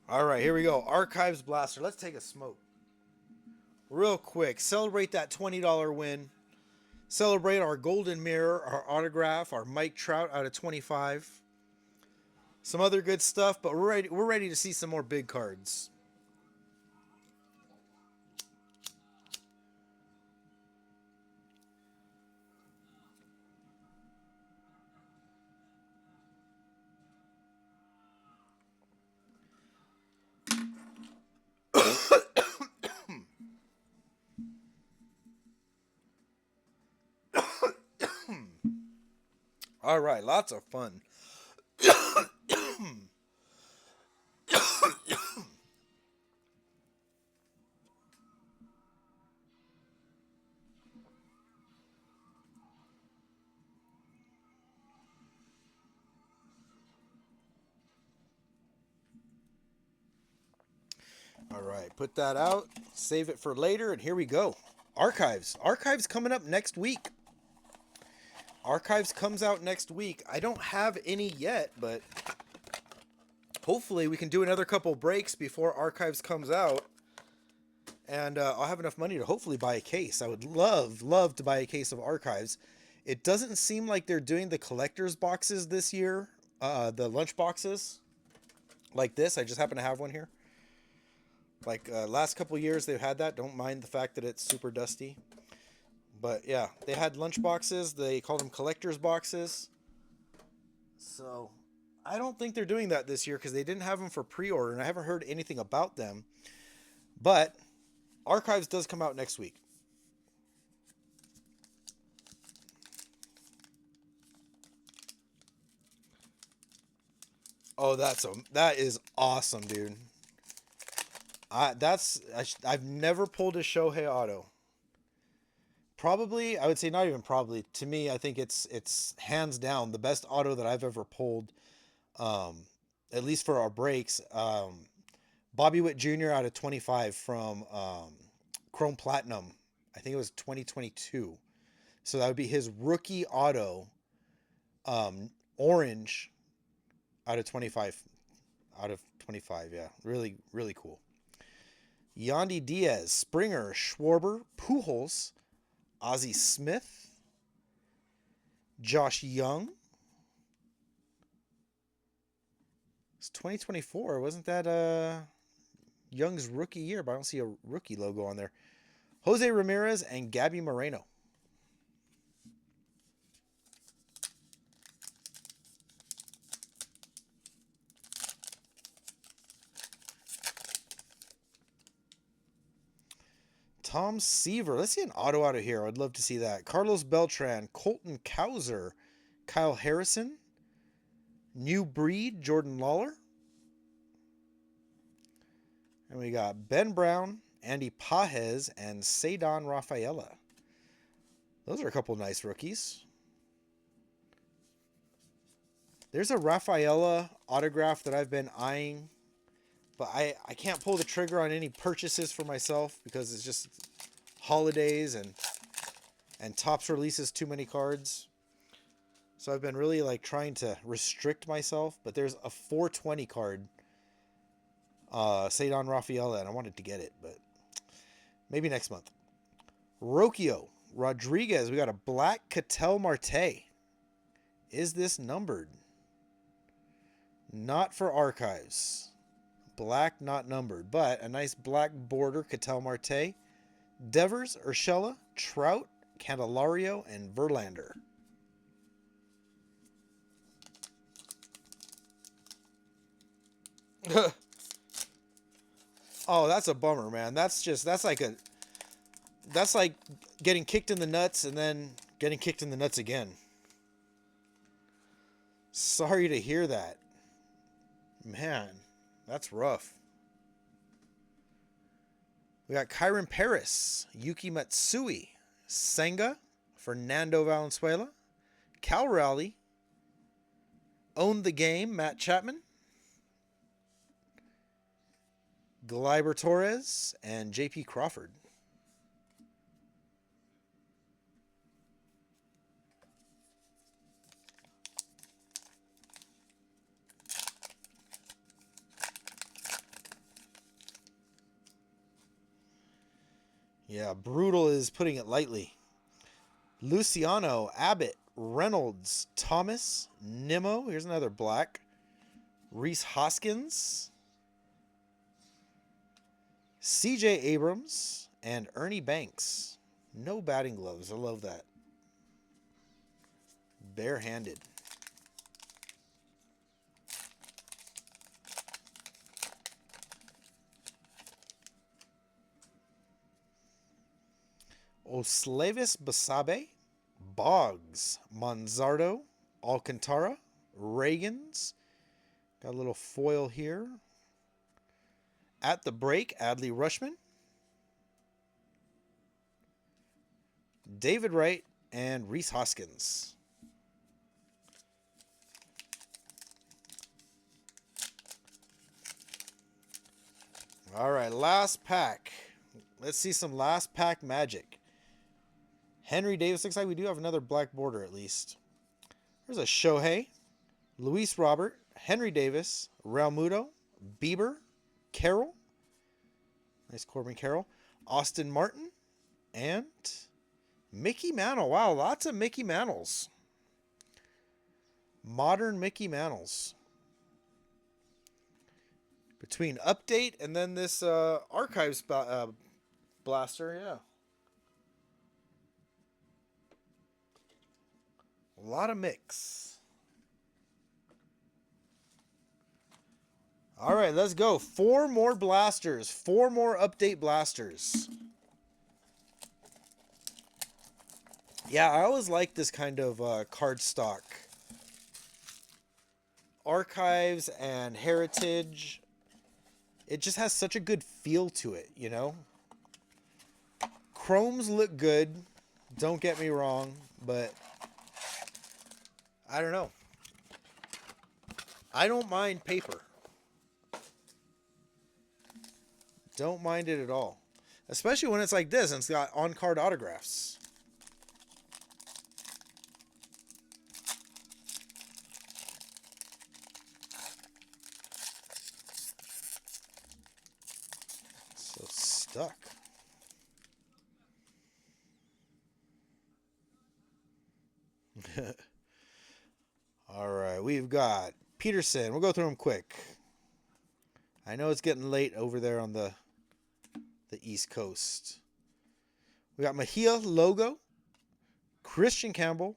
All right, here we go. Archives Blaster. Let's take a smoke. Real quick. Celebrate that $20 win. Celebrate our Golden Mirror, our autograph, our Mike Trout out of 25. Some other good stuff, but we're ready to see some more big cards. All right, lots of fun. All right, put that out, save it for later, and here we go. Archives. Archives coming up next week. Archives comes out next week. I don't have any yet, but hopefully we can do another couple breaks before Archives comes out. And I'll have enough money to hopefully buy a case. I would love to buy a case of Archives. It doesn't seem like they're doing the collector's boxes this year. The lunch boxes. Like this. I just happen to have one here. Like last couple years they've had that. Don't mind the fact that it's super dusty. But yeah, they had lunch boxes. They called them collector's boxes. So I don't think they're doing that this year because they didn't have them for pre-order, and I haven't heard anything about them. But Archives does come out next week. Oh, that is awesome, dude. I've never pulled a Shohei auto. Probably, I would say not even probably. To me, I think it's hands down the best auto that I've ever pulled. At least for our breaks. Bobby Witt Jr. out of 25 from Chrome Platinum. I think it was 2022. So that would be his rookie auto. Orange out of 25. Out of 25, yeah. Really, really cool. Yandy Diaz, Springer, Schwarber, Pujols, Ozzie Smith, Josh Young. It's 2024. Wasn't that Young's rookie year? But I don't see a rookie logo on there. Jose Ramirez and Gabby Moreno. Tom Seaver. Let's see an auto out of here. I'd love to see that. Carlos Beltran, Colton Cowser, Kyle Harrison, New Breed, Jordan Lawler. And we got Ben Brown, Andy Pajes, and Cedon Rafaela. Those are a couple nice rookies. There's a Rafaela autograph that I've been eyeing, but I can't pull the trigger on any purchases for myself because it's just holidays and Topps releases too many cards. So I've been really like trying to restrict myself, but there's a 420 card, Cedon Rafaela, and I wanted to get it, but maybe next month. Rokio Rodriguez, we got a black Cattell Marte. Is this numbered? Not for archives. Black, not numbered, but a nice black border Cattell Marte. Devers, Urshela, Trout, Candelario, and Verlander. Oh, that's a bummer, man. That's like getting kicked in the nuts and then getting kicked in the nuts again. Sorry to hear that. Man, that's rough. We got Kyron Paris, Yuki Matsui, Senga, Fernando Valenzuela, Cal Raleigh, Own the Game, Matt Chapman, Gleyber Torres, and JP Crawford. Yeah, brutal is putting it lightly. Luciano, Abbott, Reynolds, Thomas, Nimmo. Here's another black. Reese Hoskins, CJ Abrams, and Ernie Banks. No batting gloves. I love that. Barehanded. Oslevis Basabe, Boggs, Manzardo, Alcantara, Reagans. Got a little foil here. At the break, Adley Rushman, David Wright, and Reese Hoskins. All right, last pack. Let's see some last pack magic. Henry Davis. Looks like we do have another black border at least. There's a Shohei, Luis Robert, Henry Davis, Realmuto, Bieber, Carroll. Nice Corbin Carroll. Austin Martin, and Mickey Mantle. Wow, lots of Mickey Mantles. Modern Mickey Mantles. Between update and then this archives blaster, yeah. A lot of mix. All right, let's go. 4 more blasters. 4 more update blasters. Yeah, I always like this kind of card stock. Archives and Heritage. It just has such a good feel to it, you know? Chromes look good. Don't get me wrong, but I don't know. I don't mind paper. Don't mind it at all. Especially when it's like this and it's got on-card autographs. So stuck. All right, we've got Peterson. We'll go through them quick. I know it's getting late over there on the East Coast. We got Mejia Logo, Christian Campbell,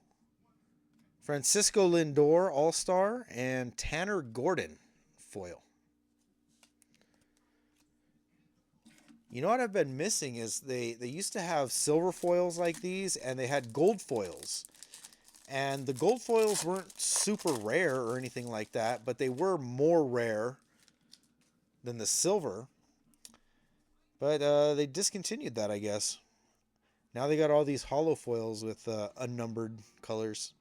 Francisco Lindor All-Star, and Tanner Gordon foil. You know what I've been missing is they used to have silver foils like these, and they had gold foils. And the gold foils weren't super rare or anything like that, but they were more rare than the silver. But they discontinued that, I guess. Now they got all these hollow foils with unnumbered colors.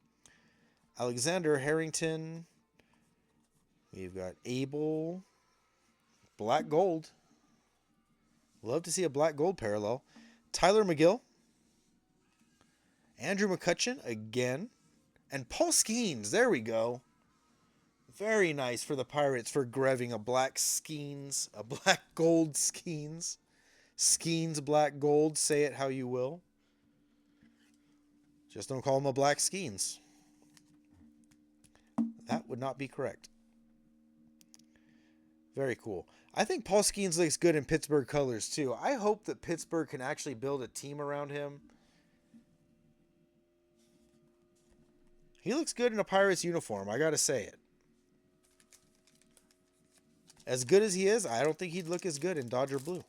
Alexander Harrington. We've got Abel. Black gold. Love to see a black gold parallel. Tyler McGill. Andrew McCutcheon again. And Paul Skeens, there we go. Very nice for the Pirates for grabbing a black Skeens, a black gold Skeens. Skeens black gold, say it how you will. Just don't call him a black Skeens. That would not be correct. Very cool. I think Paul Skeens looks good in Pittsburgh colors too. I hope that Pittsburgh can actually build a team around him. He looks good in a Pirates uniform, I gotta say it. As good as he is, I don't think he'd look as good in Dodger blue.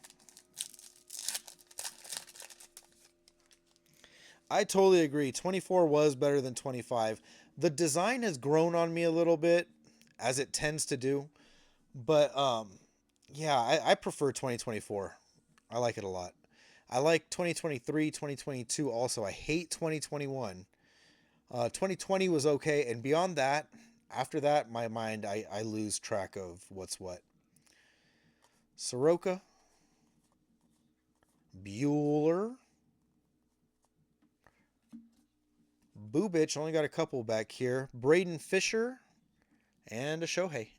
I totally agree. 24 was better than 25. The design has grown on me a little bit, as it tends to do. But, yeah, I prefer 2024. I like it a lot. I like 2023, 2022 also. I hate 2021. 2020 was okay. And beyond that, after that, my mind, I lose track of what's what. Soroka. Bueller. Bubich, only got a couple back here. Braden Fisher. And a Shohei.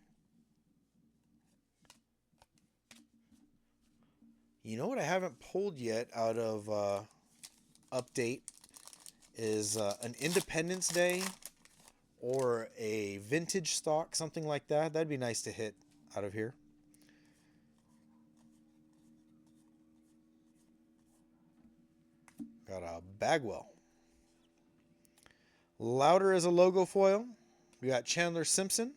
You know what I haven't pulled yet out of update is an Independence Day or a vintage stock, something like that. That'd be nice to hit out of here. Got a Bagwell. Louder as a logo foil. We got Chandler Simpson.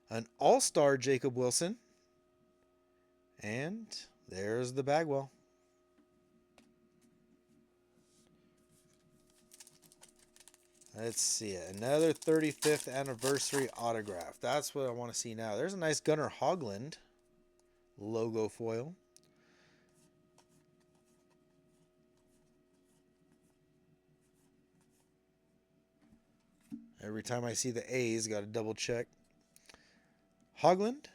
An all-star Jacob Wilson. And there's the Bagwell. Let's see it. Another 35th anniversary autograph. That's what I want to see now. There's a nice Gunnar Hoglund logo foil. Every time I see the A's, got to double check. Hoglund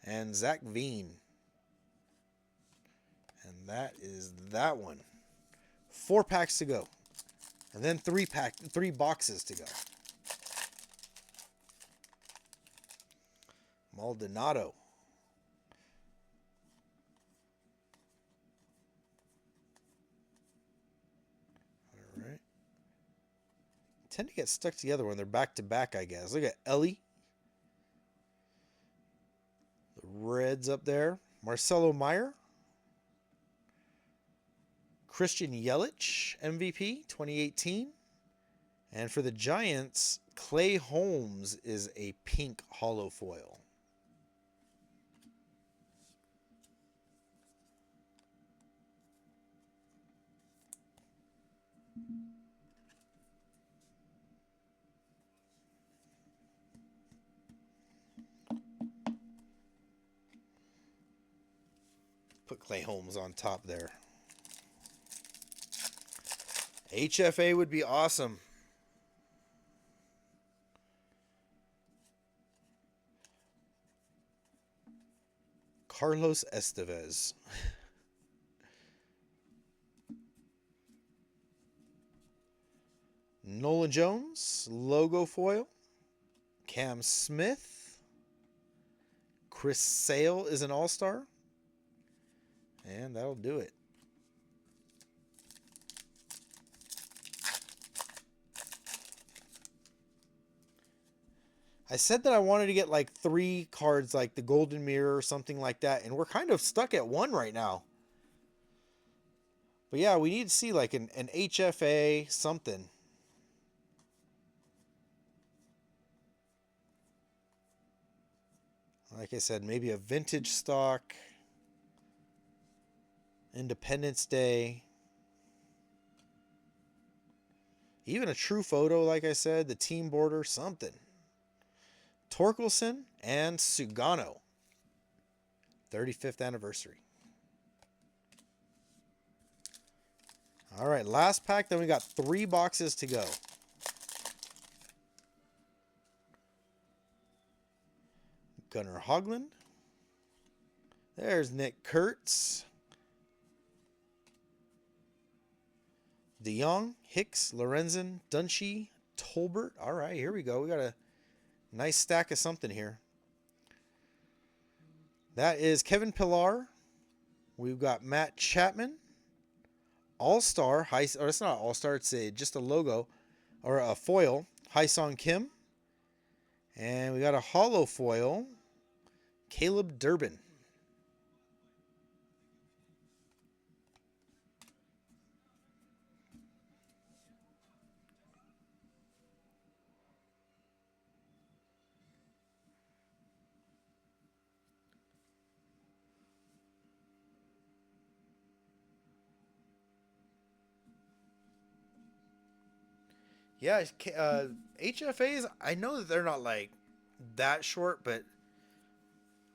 and Zach Veen. And that is that one. 4 packs to go. And then 3 boxes to go. Maldonado. All right. Tend to get stuck together when they're back to back, I guess. Look at Ellie. The Reds up there. Marcelo Meyer. Christian Yelich, MVP, 2018. And for the Giants, Clay Holmes is a pink hollow foil. Put Clay Holmes on top there. HFA would be awesome. Carlos Estevez. Nolan Jones, logo foil. Cam Smith. Chris Sale is an all-star. And that'll do it. I said that I wanted to get like 3 cards like the Golden Mirror or something like that. And we're kind of stuck at 1 right now. But yeah, we need to see like an HFA something. Like I said, maybe a vintage stock. Independence Day. Even a true photo, like I said. The team border, something. Torkelson and Sugano. 35th anniversary. All right, last pack. Then we got 3 boxes to go. Gunnar Hoglund. There's Nick Kurtz. DeYoung, Hicks, Lorenzen, Dunshee, Tolbert. All right, here we go. We got a nice stack of something here. That is Kevin Pillar. We've got Matt Chapman. All-Star. Or it's not All-Star. It's just a logo or a foil. Hyesung Kim. And we got a hollow foil. Caleb Durbin. Yeah, HFAs, I know that they're not like that short, but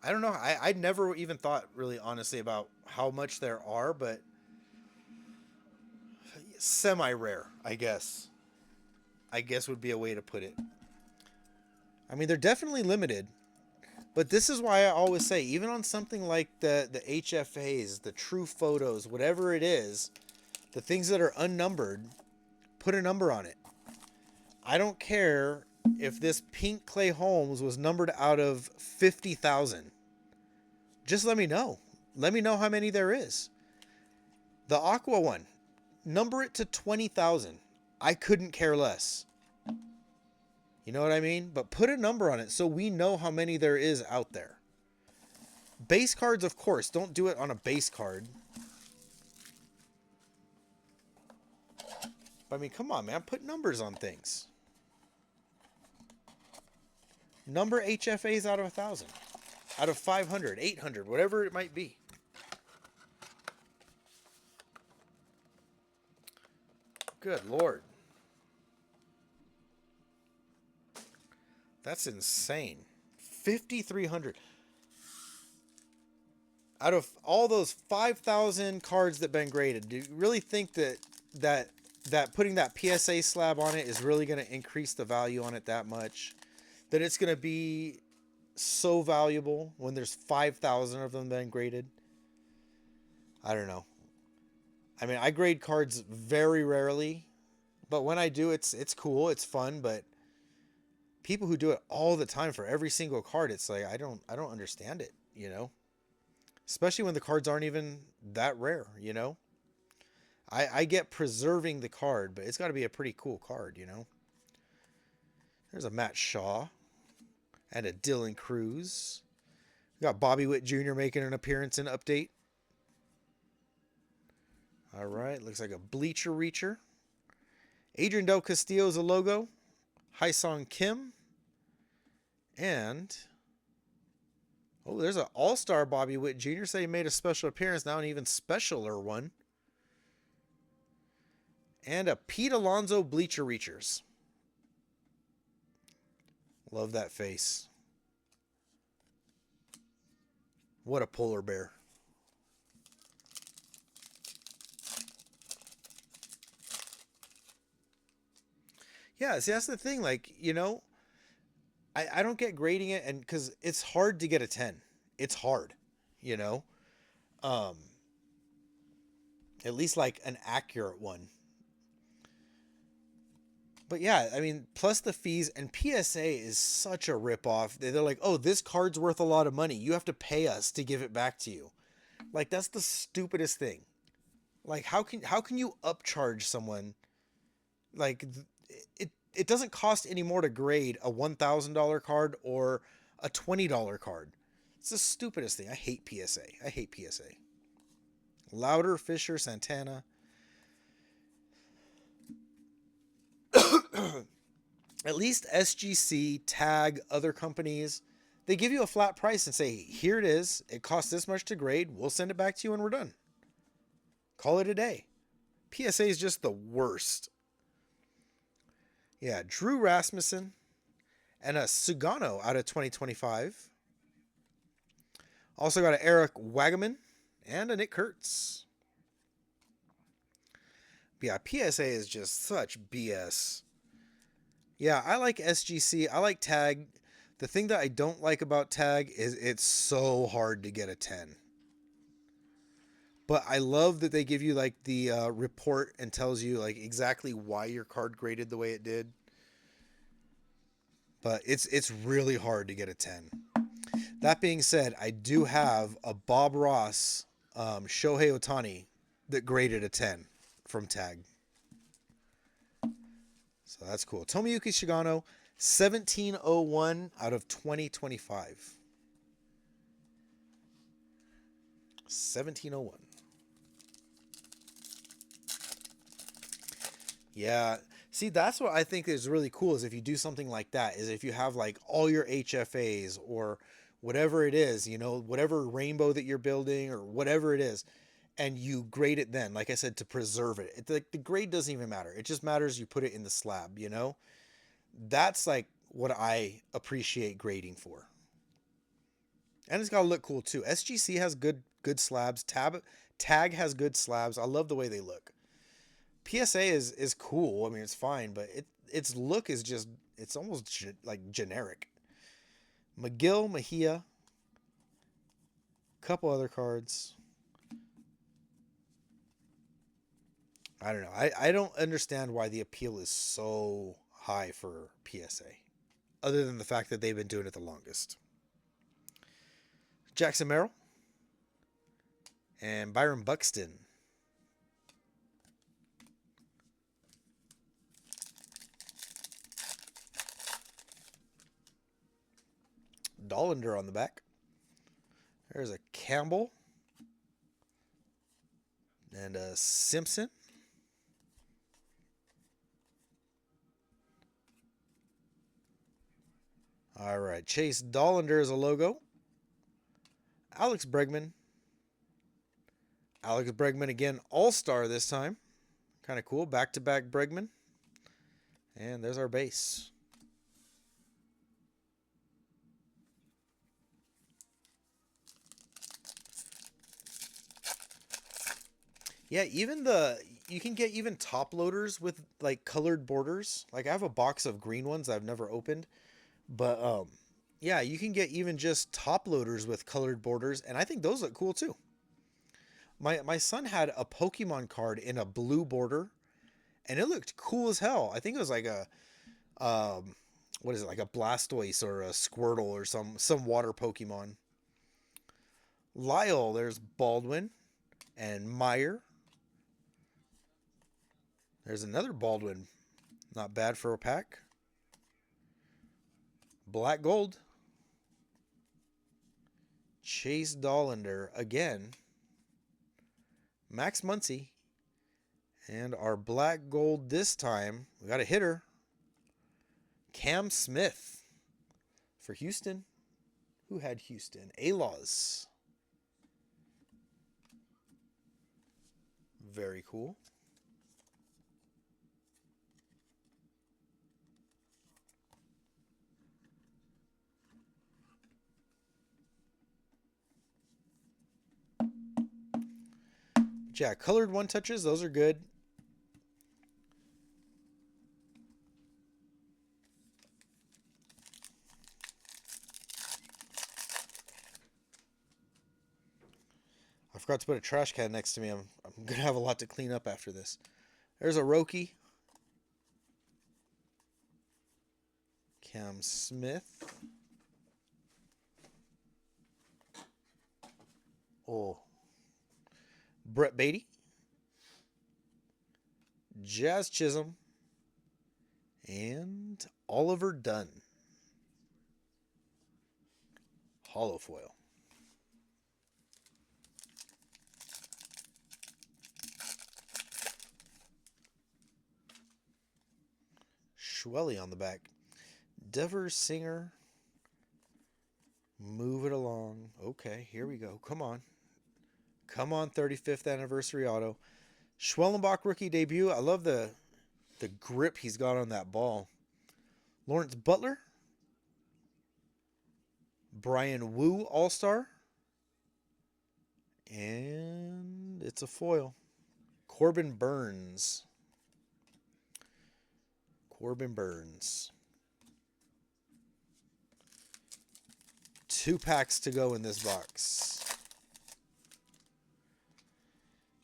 I don't know. I never even thought really honestly about how much there are, but semi-rare, I guess. I guess would be a way to put it. I mean, they're definitely limited, but this is why I always say, even on something like the HFAs, the true photos, whatever it is, the things that are unnumbered, put a number on it. I don't care if this pink Clay Holmes was numbered out of 50,000. Just let me know. Let me know how many there is. The Aqua one, number it to 20,000. I couldn't care less. You know what I mean? But put a number on it so we know how many there is out there. Base cards, of course. Don't do it on a base card. I mean, come on, man. Put numbers on things. Number HFAs out of 1,000. Out of 500, 800, whatever it might be. Good Lord. That's insane. 5,300. Out of all those 5,000 cards that have been graded, do you really think that putting that PSA slab on it is really going to increase the value on it that much? That it's going to be so valuable when there's 5,000 of them been graded? I don't know. I mean, I grade cards very rarely, but when I do, it's cool, it's fun, but people who do it all the time for every single card, it's like I don't understand it, you know? Especially when the cards aren't even that rare, you know? I get preserving the card, but it's got to be a pretty cool card, you know? There's a Matt Shaw and a Dylan Cruz. We got Bobby Witt Jr. making an appearance in Update. All right, looks like a Bleacher Reacher. Adrian Del Castillo is a logo. Hyesung Kim. And oh, there's an All-Star Bobby Witt Jr. Said he made a special appearance, now an even specialer one. And a Pete Alonso Bleacher Reachers. Love that face. What a polar bear. Yeah, see, that's the thing. Like, you know, I don't get grading it, and because it's hard to get a 10. It's hard, you know. At least like an accurate one. But yeah, I mean, plus the fees, and PSA is such a ripoff. They're like, oh, this card's worth a lot of money. You have to pay us to give it back to you. Like, that's the stupidest thing. Like, how can you upcharge someone? Like, it doesn't cost any more to grade a $1,000 card or a $20 card. It's the stupidest thing. I hate PSA. I hate PSA. Louder, Fisher, Santana. At least SGC, Tag, other companies, they give you a flat price and say, here it is. It costs this much to grade. We'll send it back to you when we're done. Call it a day. PSA is just the worst. Yeah, Drew Rasmussen and a Sugano out of 2025. Also got an Eric Wagaman and a Nick Kurtz. Yeah, PSA is just such BS. Yeah, I like SGC. I like Tag. The thing that I don't like about Tag is it's so hard to get a 10. But I love that they give you like the report and tells you like exactly why your card graded the way it did. But it's really hard to get a 10. That being said, I do have a Bob Ross Shohei Otani that graded a 10 from Tag. So that's cool. Tomoyuki Shigano, 1701 out of 2025. 1701. Yeah. See, that's what I think is really cool is if you do something like that, is if you have like all your HFAs or whatever it is, you know, whatever rainbow that you're building or whatever it is, and you grade it then, like I said, to preserve it. Like the grade doesn't even matter. It just matters you put it in the slab, you know? That's like what I appreciate grading for. And it's gotta look cool too. SGC has good slabs. Tag has good slabs. I love the way they look. PSA is cool. I mean, it's fine, but its look is just it's almost like generic. McGill, Mejia, couple other cards. I don't know. I don't understand why the appeal is so high for PSA, other than the fact that they've been doing it the longest. Jackson Merrill and Byron Buxton. Dollander on the back. There's a Campbell and a Simpson. All right, Chase Dollander is a logo. Alex Bregman. Alex Bregman again, all-star this time. Kind of cool, back-to-back Bregman. And there's our base. Yeah, you can get even top loaders with like colored borders. Like I have a box of green ones I've never opened, but yeah, you can get even just top loaders with colored borders, and I think those look cool too. My son had a Pokemon card in a blue border, and it looked cool as hell. I think it was like a what is it, like a Blastoise or a Squirtle or some water Pokemon. Lyle, there's Baldwin and Meyer. There's another Baldwin. Not bad for a pack. Black Gold. Chase Dollander again. Max Muncy. And our Black Gold this time, we got a hitter. Cam Smith for Houston. Who had Houston? A-Laws. Very cool. But yeah, colored one touches, those are good. I forgot to put a trash can next to me. I'm going to have a lot to clean up after this. There's a Roki. Cam Smith. Oh. Brett Beatty. Jazz Chisholm. And Oliver Dunn. Hollow foil. Schwelly on the back. Devers Singer. Move it along. Okay, here we go. Come on. Come on, 35th anniversary auto. Schwellenbach rookie debut. I love the grip he's got on that ball. Lawrence Butler. Brian Wu All-Star. And it's a foil. Corbin Burns. Corbin Burns. 2 packs to go in this box.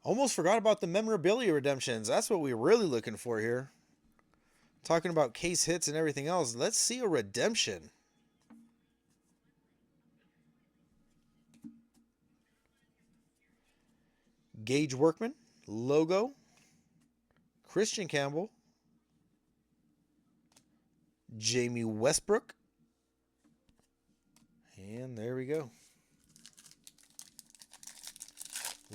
Almost forgot about the memorabilia redemptions. That's what we're really looking for here. Talking about case hits and everything else. Let's see a redemption. Gage Workman, logo. Christian Campbell. Jamie Westbrook. And there we go.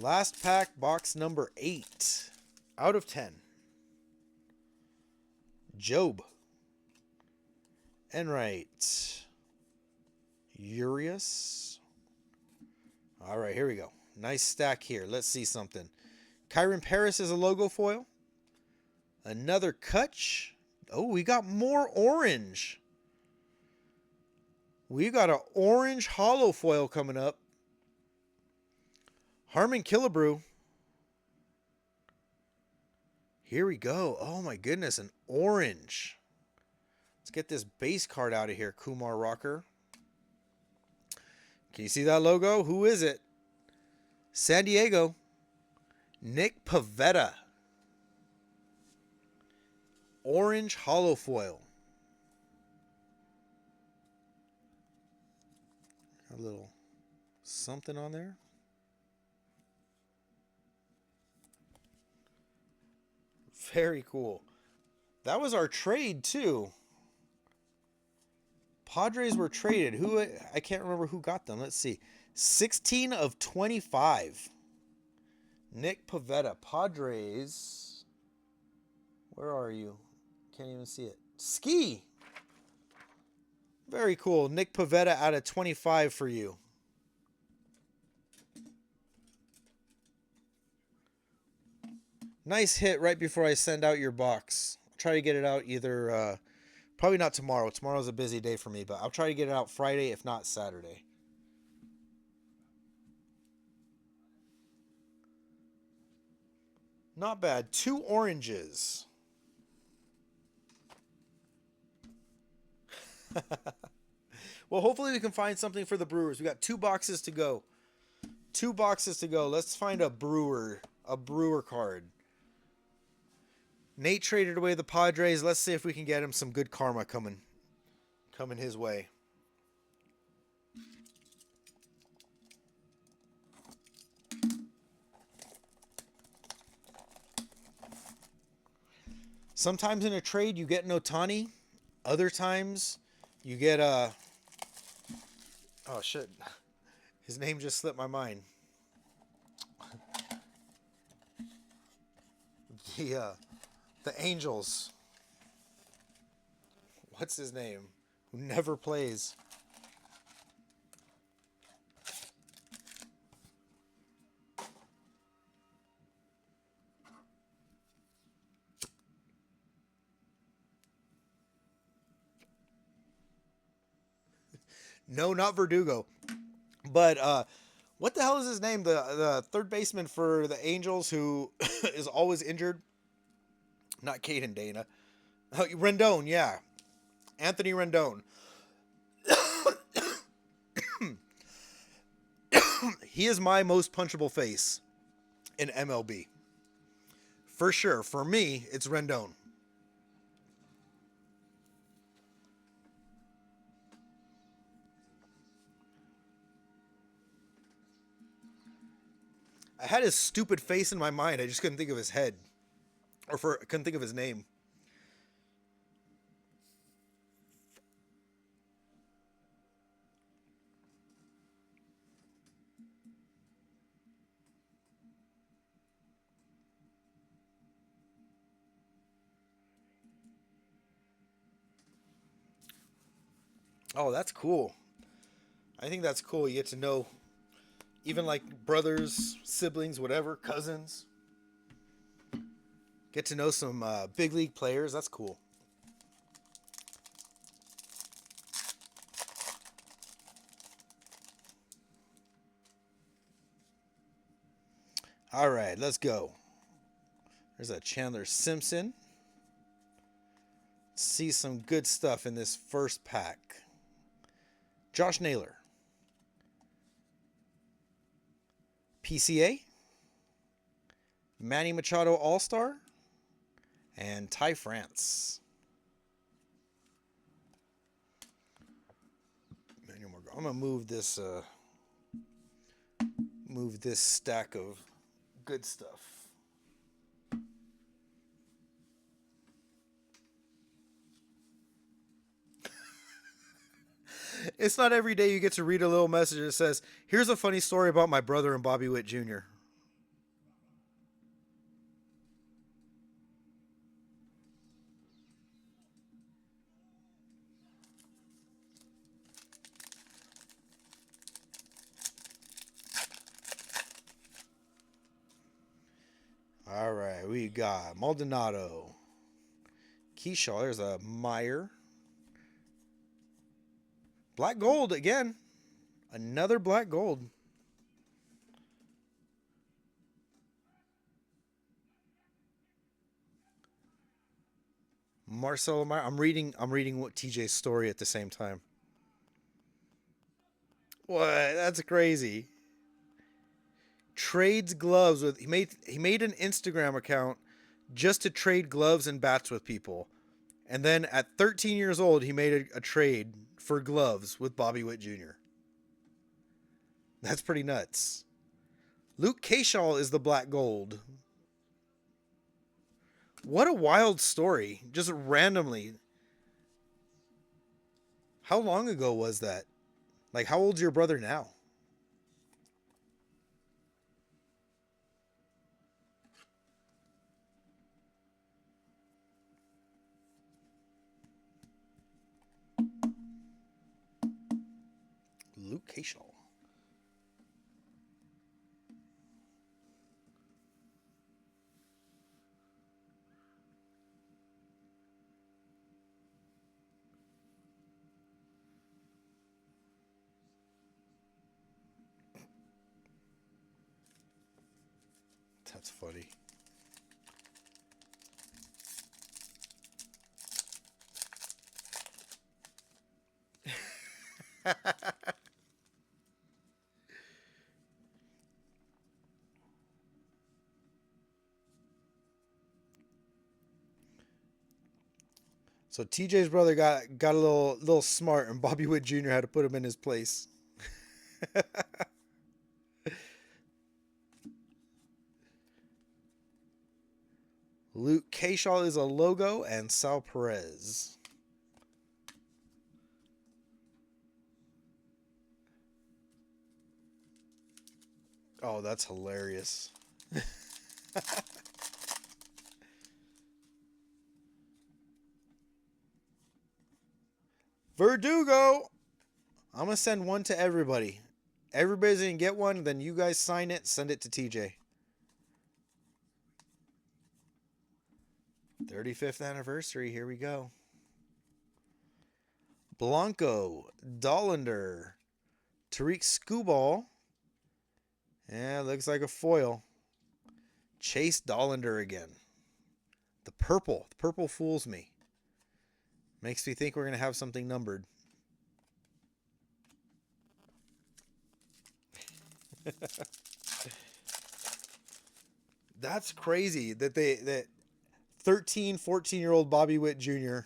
Last pack, box number 8 out of 10. Job. Enright. Urias. All right, here we go. Nice stack here. Let's see something. Kyron Paris is a logo foil. Another Kutch. Oh, we got more orange. We got an orange hollow foil coming up. Harmon Killebrew. Here we go. Oh my goodness, an orange. Let's get this base card out of here, Kumar Rocker. Can you see that logo? Who is it? San Diego. Nick Pivetta. Orange hollow foil. A little something on there. Very cool. That was our trade too. Padres were traded. Who, I can't remember who got them. Let's see. 16 of 25. Nick Pivetta. Padres. Where are you? Can't even see it. Ski. Very cool. Nick Pivetta out of 25 for you. Nice hit right before I send out your box. I'll try to get it out either, probably not tomorrow. Tomorrow's a busy day for me, but I'll try to get it out Friday, if not Saturday. Not bad. 2 oranges. Well, hopefully we can find something for the Brewers. We got 2 boxes to go. 2 boxes to go. Let's find a Brewer card. Nate traded away the Padres. Let's see if we can get him some good karma coming his way. Sometimes in a trade you get an Ohtani. Other times you get a... Oh, shit. His name just slipped my mind. The Angels. What's his name? Who never plays. No, not Verdugo. But what the hell is his name? The third baseman for the Angels who is always injured. Not Caden Dana. Oh, Rendon, yeah. Anthony Rendon. He is my most punchable face in MLB. For sure. For me, it's Rendon. I had his stupid face in my mind. I just couldn't think of his head. Couldn't think of his name. Oh, that's cool. I think that's cool. You get to know, even like brothers, siblings, whatever, cousins. Get to know some big league players. That's cool. All right, let's go. There's a Chandler Simpson. Let's see some good stuff in this first pack. Josh Naylor. PCA. Manny Machado All-Star, and Ty France. I'm gonna move this stack of good stuff. It's not every day you get to read a little message that says, "Here's a funny story about my brother and Bobby Witt Jr." All right, we got Maldonado, Keyshaw. There's a Meyer, black gold again, another black gold. Marcelo Meyer. I'm reading what TJ's story at the same time. What? That's crazy. Trades gloves with he made an Instagram account just to trade gloves and bats with people. And then at 13 years old, he made a trade for gloves with Bobby Witt Jr. That's pretty nuts. Luke Keyshaw is the black gold. What a wild story. Just randomly. How long ago was that? Like, how old's your brother now? Luke Keyshaw. That's funny. So TJ's brother got a little smart, and Bobby Witt Jr. had to put him in his place. Luke Keyshaw is a logo, and Sal Perez. Oh, that's hilarious. Verdugo. I'm gonna send one to everybody. Everybody's gonna get one. Then you guys sign it. Send it to TJ. 35th anniversary. Here we go. Blanco, Dollander, Tariq Skubal. Yeah, looks like a foil. Chase Dollander again. The purple. The purple fools me. Makes me think we're going to have something numbered. That's crazy that 13, 14-year-old Bobby Witt Jr.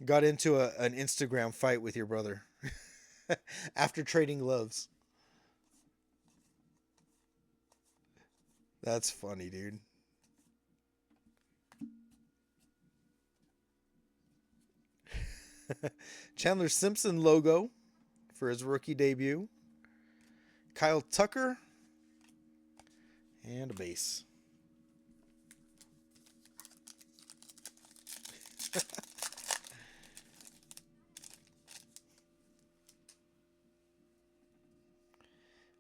got into an Instagram fight with your brother after trading gloves. That's funny, dude. Chandler Simpson logo for his rookie debut. Kyle Tucker. And a base.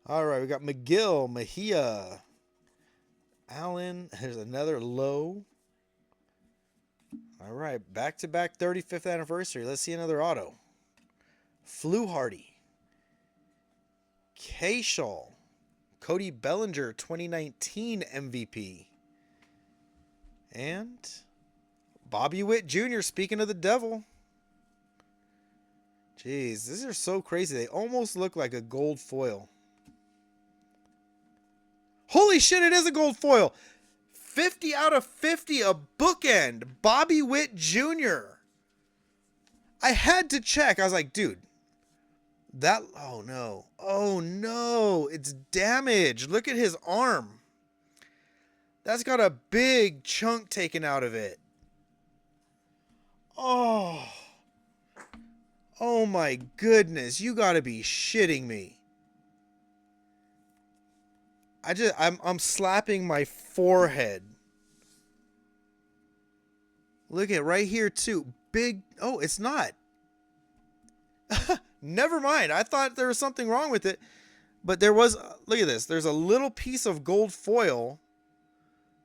All right, we got McGill, Mejia, Allen. There's another low. All right, back-to-back 35th anniversary. Let's see another auto. Fluharty, Keyshaw, Cody Bellinger, 2019 MVP. And Bobby Witt Jr., speaking of the devil. Jeez, these are so crazy. They almost look like a gold foil. Holy shit, it is a gold foil. 50 out of 50, a bookend. Bobby Witt Jr. I had to check. I was like, dude, that, oh no. Oh no, it's damaged. Look at his arm. That's got a big chunk taken out of it. Oh. Oh my goodness, you gotta be shitting me. I'm slapping my forehead. Look at right here too. Big, oh, it's not. Never mind. I thought there was something wrong with it. But there was, look at this. There's a little piece of gold foil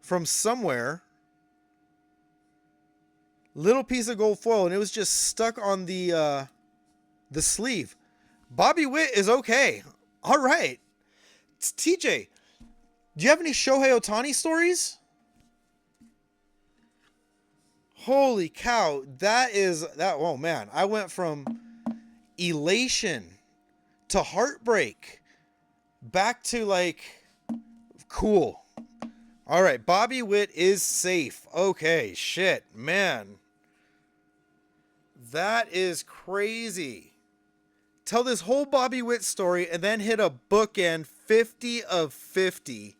from somewhere. Little piece of gold foil, and it was just stuck on the sleeve. Bobby Witt is okay. All right. It's TJ. Do you have any Shohei Ohtani stories? Holy cow. That, oh man. I went from elation to heartbreak back to like cool. All right. Bobby Witt is safe. Okay. Shit, man. That is crazy. Tell this whole Bobby Witt story and then hit a bookend 50 of 50.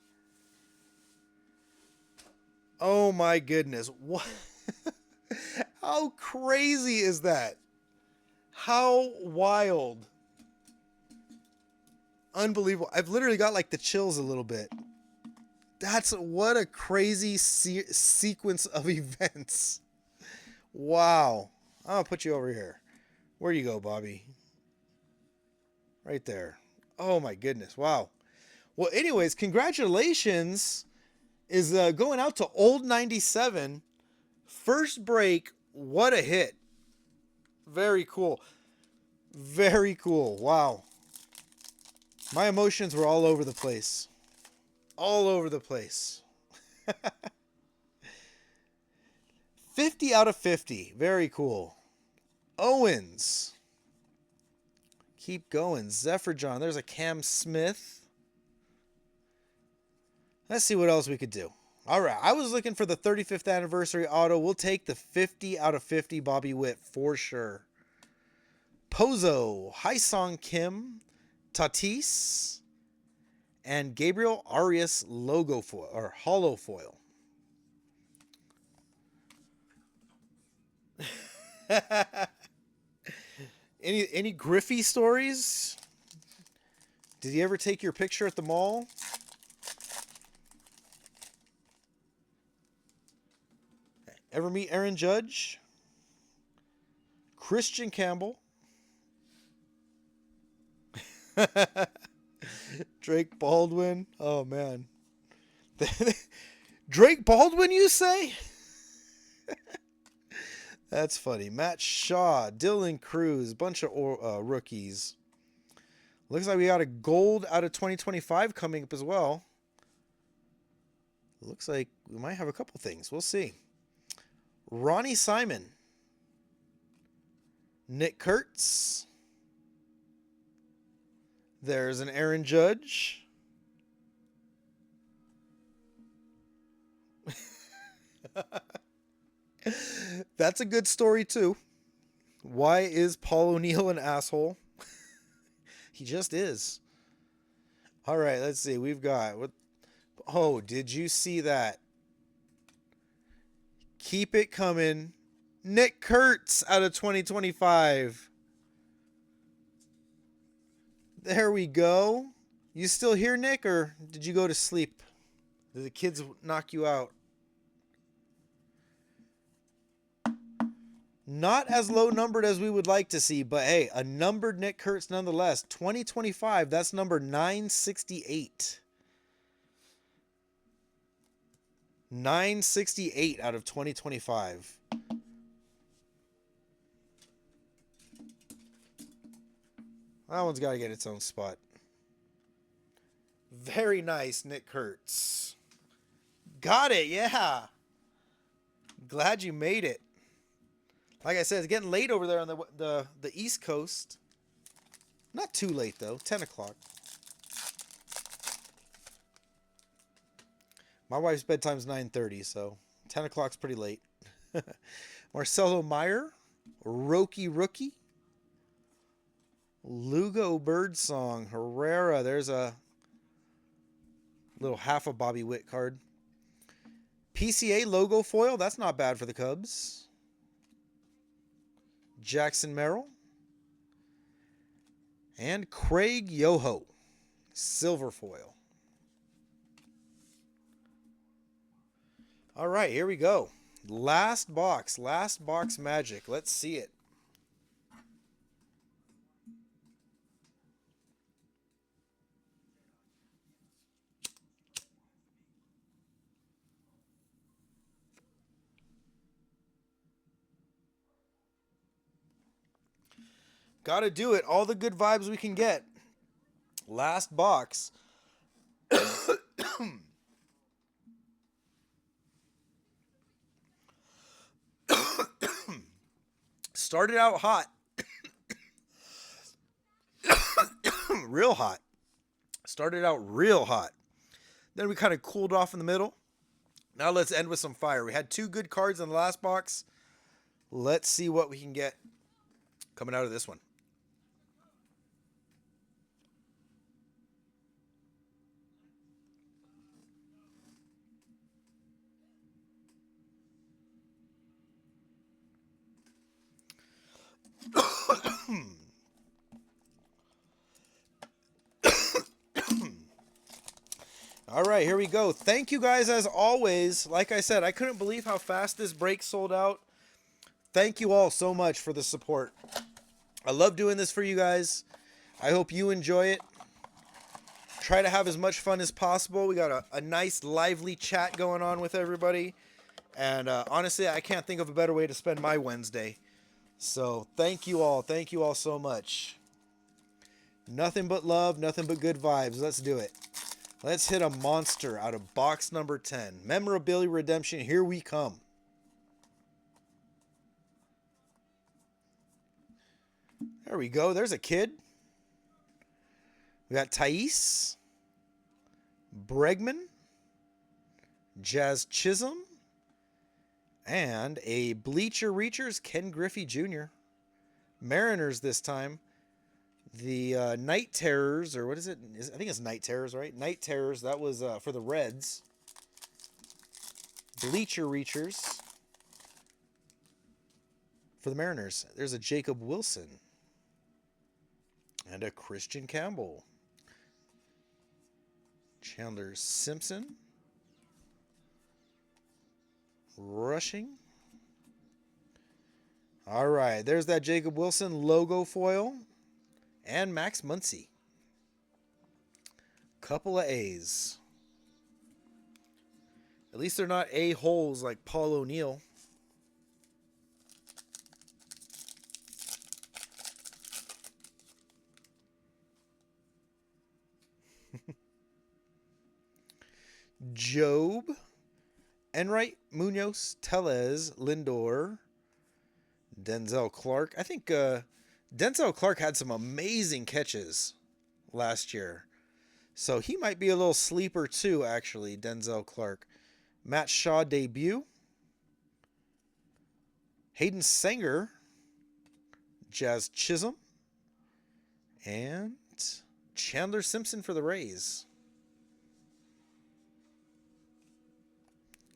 Oh my goodness. What? How crazy is that? How wild. Unbelievable. I've literally got like the chills a little bit. That's what a crazy sequence of events. Wow. I'm going to put you over here. Where you go, Bobby? Right there. Oh my goodness. Wow. Well, anyways, congratulations is going out to Old 97. First break. What a hit. Very cool. Very cool. Wow. My emotions were all over the place. All over the place. 50 out of 50. Very cool. Owens. Keep going. Zephyr John. There's a Cam Smith. Let's see what else we could do. All right. I was looking for the 35th anniversary auto. We'll take the 50 out of 50 Bobby Witt for sure. Pozo. Haesung Kim. Tatis. And Gabriel Arias logo foil or hollow foil. Any Griffey stories? Did he ever take your picture at the mall? Ever meet Aaron Judge? Christian Campbell? Drake Baldwin? Oh man. Drake Baldwin, you say? That's funny. Matt Shaw, Dylan Cruz, bunch of rookies. Looks like we got a gold out of 2025 coming up as well. Looks like we might have a couple things. We'll see. Ronnie Simon. Nick Kurtz. There's an Aaron Judge. That's a good story too. Why is Paul O'Neill an asshole? He just is. All right, let's see. We've got what? Oh, did you see that? Keep it coming. Nick Kurtz out of 2025. There we go. You still here, Nick, or did you go to sleep? Did the kids knock you out? Not as low numbered as we would like to see, but hey, a numbered Nick Kurtz nonetheless. 2025, that's number 968. 968 out of 2025. That one's got to get its own spot. Very nice, Nick Kurtz. Got it, yeah. Glad you made it. Like I said, it's getting late over there on the East Coast. Not too late, though. 10 o'clock. My wife's bedtime's 9:30, so 10 o'clock's pretty late. Marcelo Meyer, Roki Rookie, Lugo Birdsong, Herrera. There's a little half a Bobby Witt card. PCA logo foil. That's not bad for the Cubs. Jackson Merrill. And Craig Yoho, silver foil. All right, here we go. Last box magic. Let's see it. Got to do it. All the good vibes we can get. Last box. Started out hot. Real hot. Started out real hot. Then we kind of cooled off in the middle. Now let's end with some fire. We had 2 good cards in the last box. Let's see what we can get coming out of this one. All right, here we go. Thank you guys as always. Like I said, I couldn't believe how fast this break sold out. Thank you all so much for the support. I love doing this for you guys. I hope you enjoy it. Try to have as much fun as possible. We got a nice, lively chat going on with everybody. And honestly, I can't think of a better way to spend my Wednesday. So thank you all. Thank you all so much. Nothing but love, nothing but good vibes. Let's do it. Let's hit a monster out of box number 10. Memorabilia Redemption, here we come. There we go. There's a kid. We got Thais, Bregman, Jazz Chisholm, and a Bleacher Reachers, Ken Griffey Jr. Mariners this time. The Night Terrors, or what is it? I think it's Night Terrors, right? Night Terrors, that was for the Reds. Bleacher Reachers for the Mariners. There's a Jacob Wilson. And a Christian Campbell. Chandler Simpson. Rushing. All right, there's that Jacob Wilson logo foil. And Max Muncy. Couple of A's. At least they're not A-holes like Paul O'Neill. Job, Enright, Munoz, Tellez, Lindor, Denzel Clark. I think Denzel Clark had some amazing catches last year. So he might be a little sleeper too, actually, Denzel Clark. Matt Shaw debut. Hayden Sanger, Jazz Chisholm, and Chandler Simpson for the Rays.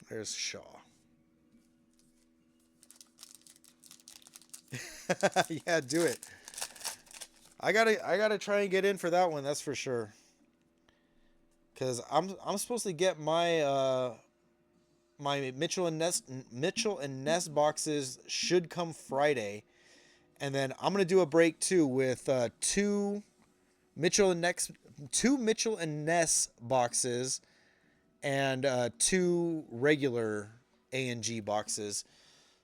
There's Shaw. Yeah, do it. I gotta try and get in for that one. That's for sure. Cause I'm supposed to get my my Mitchell and Ness boxes should come Friday, and then I'm gonna do a break too with two Mitchell and Ness boxes and 2 regular A&G boxes.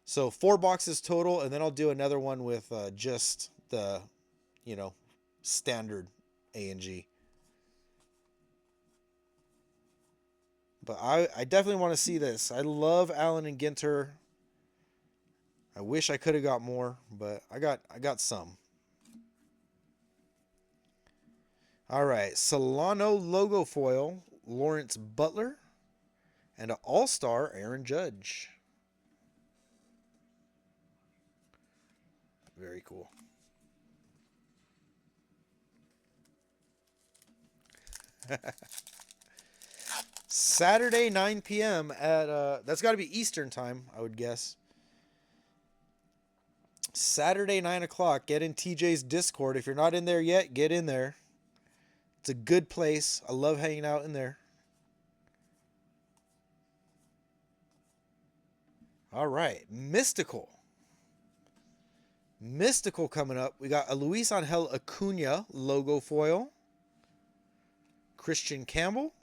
So 4 boxes total, and then I'll do another one with just the, standard A&G. But I definitely want to see this. I love Allen and Ginter. I wish I could have got more, but I got some. All right, Solano logo foil, Lawrence Butler, And an all-star Aaron Judge. Very cool. Saturday, 9 p.m. at, that's got to be Eastern time, I would guess. Saturday, 9 o'clock. Get in TJ's Discord. If you're not in there yet, get in there. It's a good place. I love hanging out in there. All right. Mystical. Mystical coming up. We got a Luis Angel Acuna logo foil. Christian Campbell.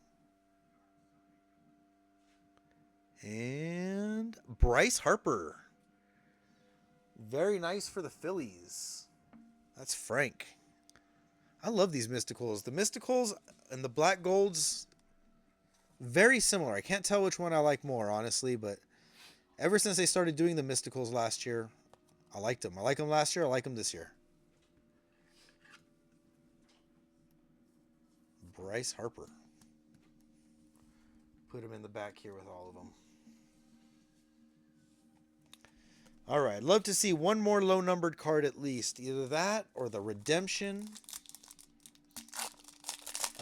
And Bryce Harper. Very nice for the Phillies. That's Frank. I love these Mysticals. The Mysticals and the Black Golds, very similar. I can't tell which one I like more, honestly, but ever since they started doing the Mysticals last year, I liked them. I like them last year. I like them this year. Bryce Harper. Put him in the back here with all of them. All right, I'd love to see one more low-numbered card at least. Either that or the Redemption.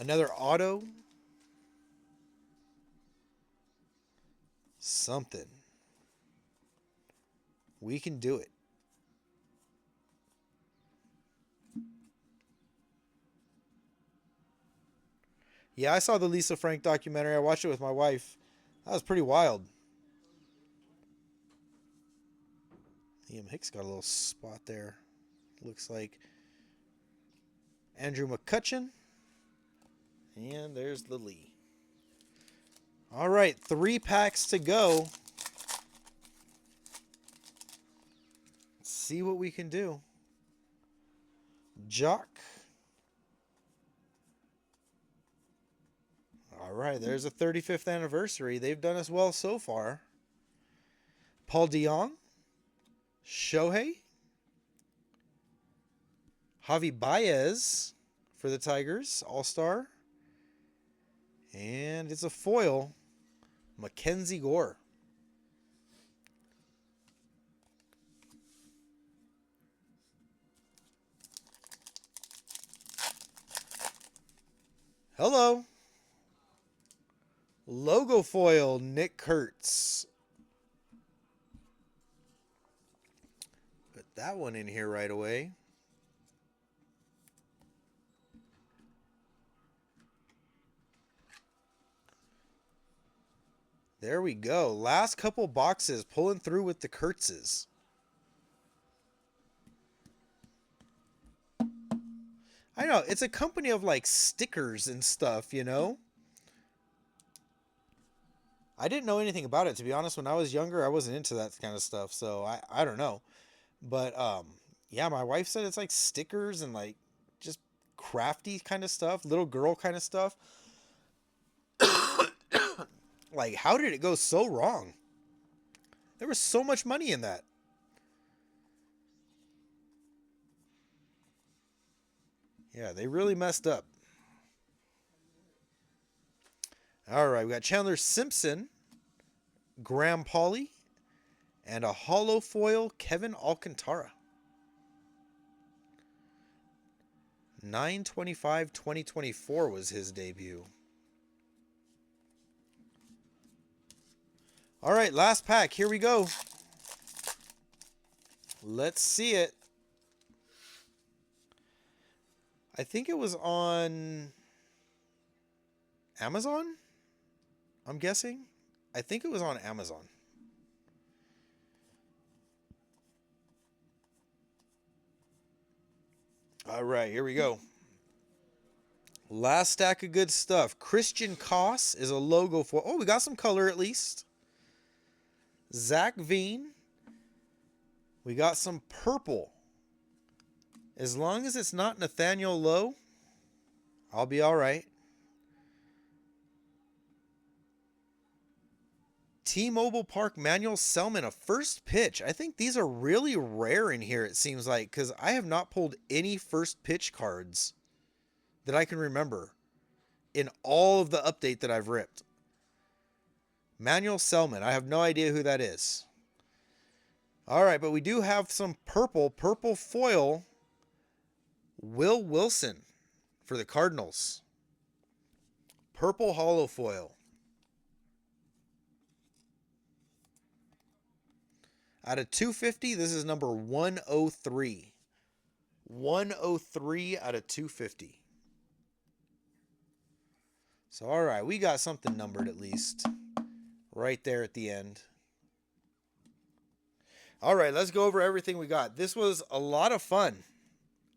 Another auto. Something. We can do it. Yeah, I saw the Lisa Frank documentary. I watched it with my wife. That was pretty wild. Liam Hicks got a little spot there. Looks like Andrew McCutcheon. And there's the Lee. All right, 3 packs to go. Let's see what we can do. Jock. All right, there's a 35th anniversary. They've done us well so far. Paul DeJong. Shohei. Javi Baez for the Tigers, All-Star. And it's a foil, Mackenzie Gore. Hello. Logo foil, Nick Kurtz. Put that one in here right away. There we go. Last couple boxes pulling through with the Kurtzes. I know, it's a company of like stickers and stuff, you know? I didn't know anything about it, to be honest. When I was younger, I wasn't into that kind of stuff, so I don't know. But yeah, my wife said it's like stickers and like just crafty kind of stuff, little girl kind of stuff. Like, how did it go so wrong? There was so much money in that. Yeah, they really messed up. All right, we got Chandler Simpson, Graham Pauley, and a holo foil Kevin Alcantara. 9/25/2024 was his debut. All right, last pack. Here we go. Let's see it. I think it was on Amazon, I'm guessing. I think it was on Amazon. All right, here we go. Last stack of good stuff. Christian Koss is a logo for... Oh, we got some color at least. Zach Veen. We got some purple. As long as it's not Nathaniel Lowe, I'll be all right. T-Mobile Park Manuel Selman, a first pitch. I think these are really rare in here, it seems like, because I have not pulled any first pitch cards that I can remember in all of the update that I've ripped. Manuel Selman. I have no idea who that is. All right, but we do have some purple foil. Will Wilson for the Cardinals. Purple hollow foil. Out of 250, this is number 103. 103 out of 250. So, all right, we got something numbered at least. Right there at the end. All right, let's go over everything we got. This was a lot of fun.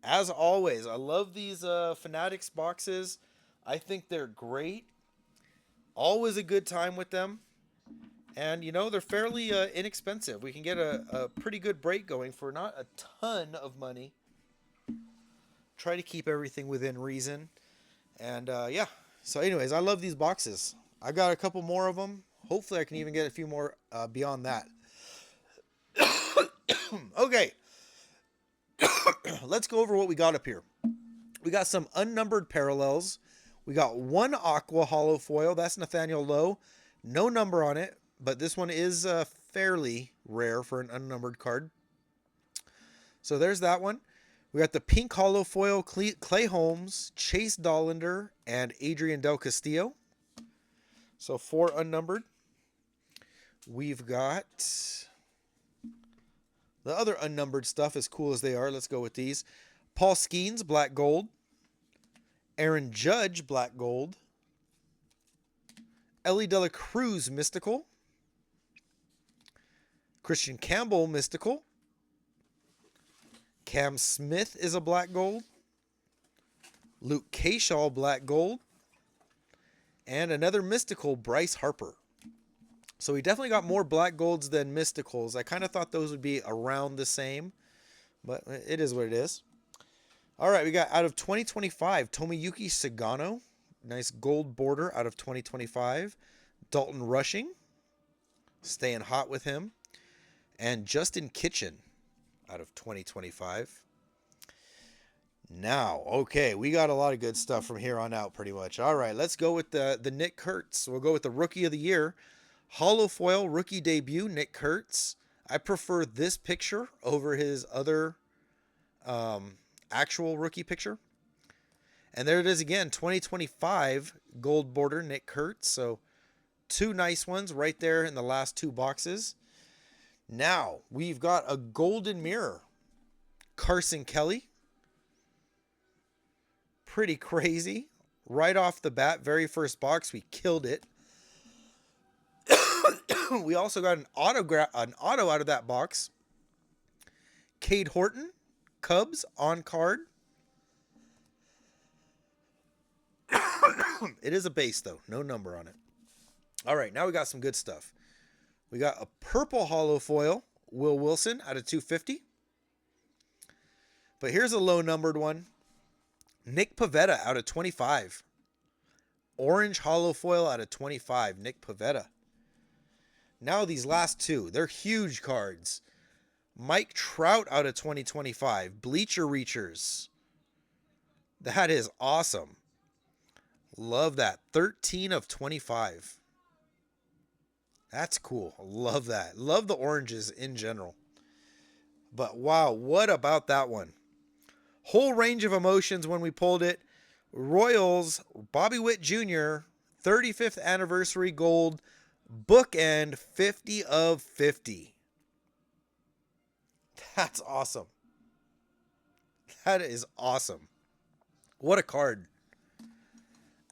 As always, I love these Fanatics boxes. I think they're great. Always a good time with them. And, you know, they're fairly inexpensive. We can get a pretty good break going for not a ton of money. Try to keep everything within reason. And, yeah. So, anyways, I love these boxes. I got a couple more of them. Hopefully, I can even get a few more beyond that. Okay. Let's go over what we got up here. We got some unnumbered parallels. We got one aqua hollow foil. That's Nathaniel Lowe. No number on it, but this one is fairly rare for an unnumbered card. So there's that one. We got the pink hollow foil, Clay Holmes, Chase Dollander, and Adrian Del Castillo. So 4 unnumbered. We've got the other unnumbered stuff, as cool as they are. Let's go with these. Paul Skeens, black gold. Aaron Judge, black gold. Ellie De La Cruz, mystical. Christian Campbell, mystical. Cam Smith is a black gold. Luke Kershaw, black gold. And another mystical, Bryce Harper. So we definitely got more black golds than mysticals. I kind of thought those would be around the same, but it is what it is. All right, we got out of 2025, Tomoyuki Sagano. Nice gold border out of 2025. Dalton Rushing. Staying hot with him. And Justin Kitchen out of 2025. Now, okay, we got a lot of good stuff from here on out pretty much. All right, let's go with the Nick Kurtz. We'll go with the Rookie of the Year. Hollow foil rookie debut, Nick Kurtz. I prefer this picture over his other actual rookie picture. And there it is again, 2025 gold border, Nick Kurtz. So 2 nice ones right there in the last 2 boxes. Now, we've got a golden mirror. Carson Kelly. Pretty crazy. Right off the bat, very first box, we killed it. We also got an auto out of that box. Cade Horton, Cubs, on card. It is a base, though. No number on it. All right, now we got some good stuff. We got a purple hollow foil, Will Wilson, out of 250. But here's a low-numbered one. Nick Pivetta, out of 25. Orange hollow foil, out of 25. Nick Pivetta. Now these last 2, they're huge cards. Mike Trout out of 2025. Bleacher Reachers. That is awesome. Love that. 13 of 25. That's cool. Love that. Love the oranges in general. But wow, what about that one? Whole range of emotions when we pulled it. Royals, Bobby Witt Jr., 35th anniversary gold. Bookend 50 of 50. That's awesome. That is awesome. What a card.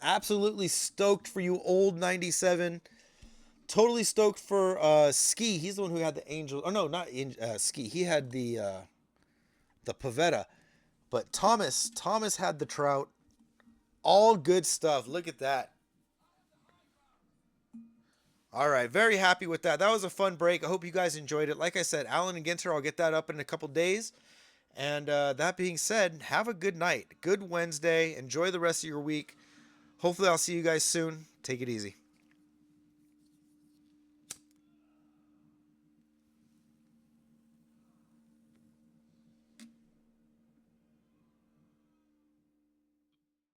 Absolutely stoked for you, old 97. Totally stoked for Ski. He's the one who had the Angels. Oh, no, not Ski. He had the Pivetta. But Thomas had the Trout. All good stuff. Look at that. All right, very happy with that. That was a fun break. I hope you guys enjoyed it. Like I said, Allen and Ginter, I'll get that up in a couple days. And that being said, have a good night. Good Wednesday. Enjoy the rest of your week. Hopefully I'll see you guys soon. Take it easy.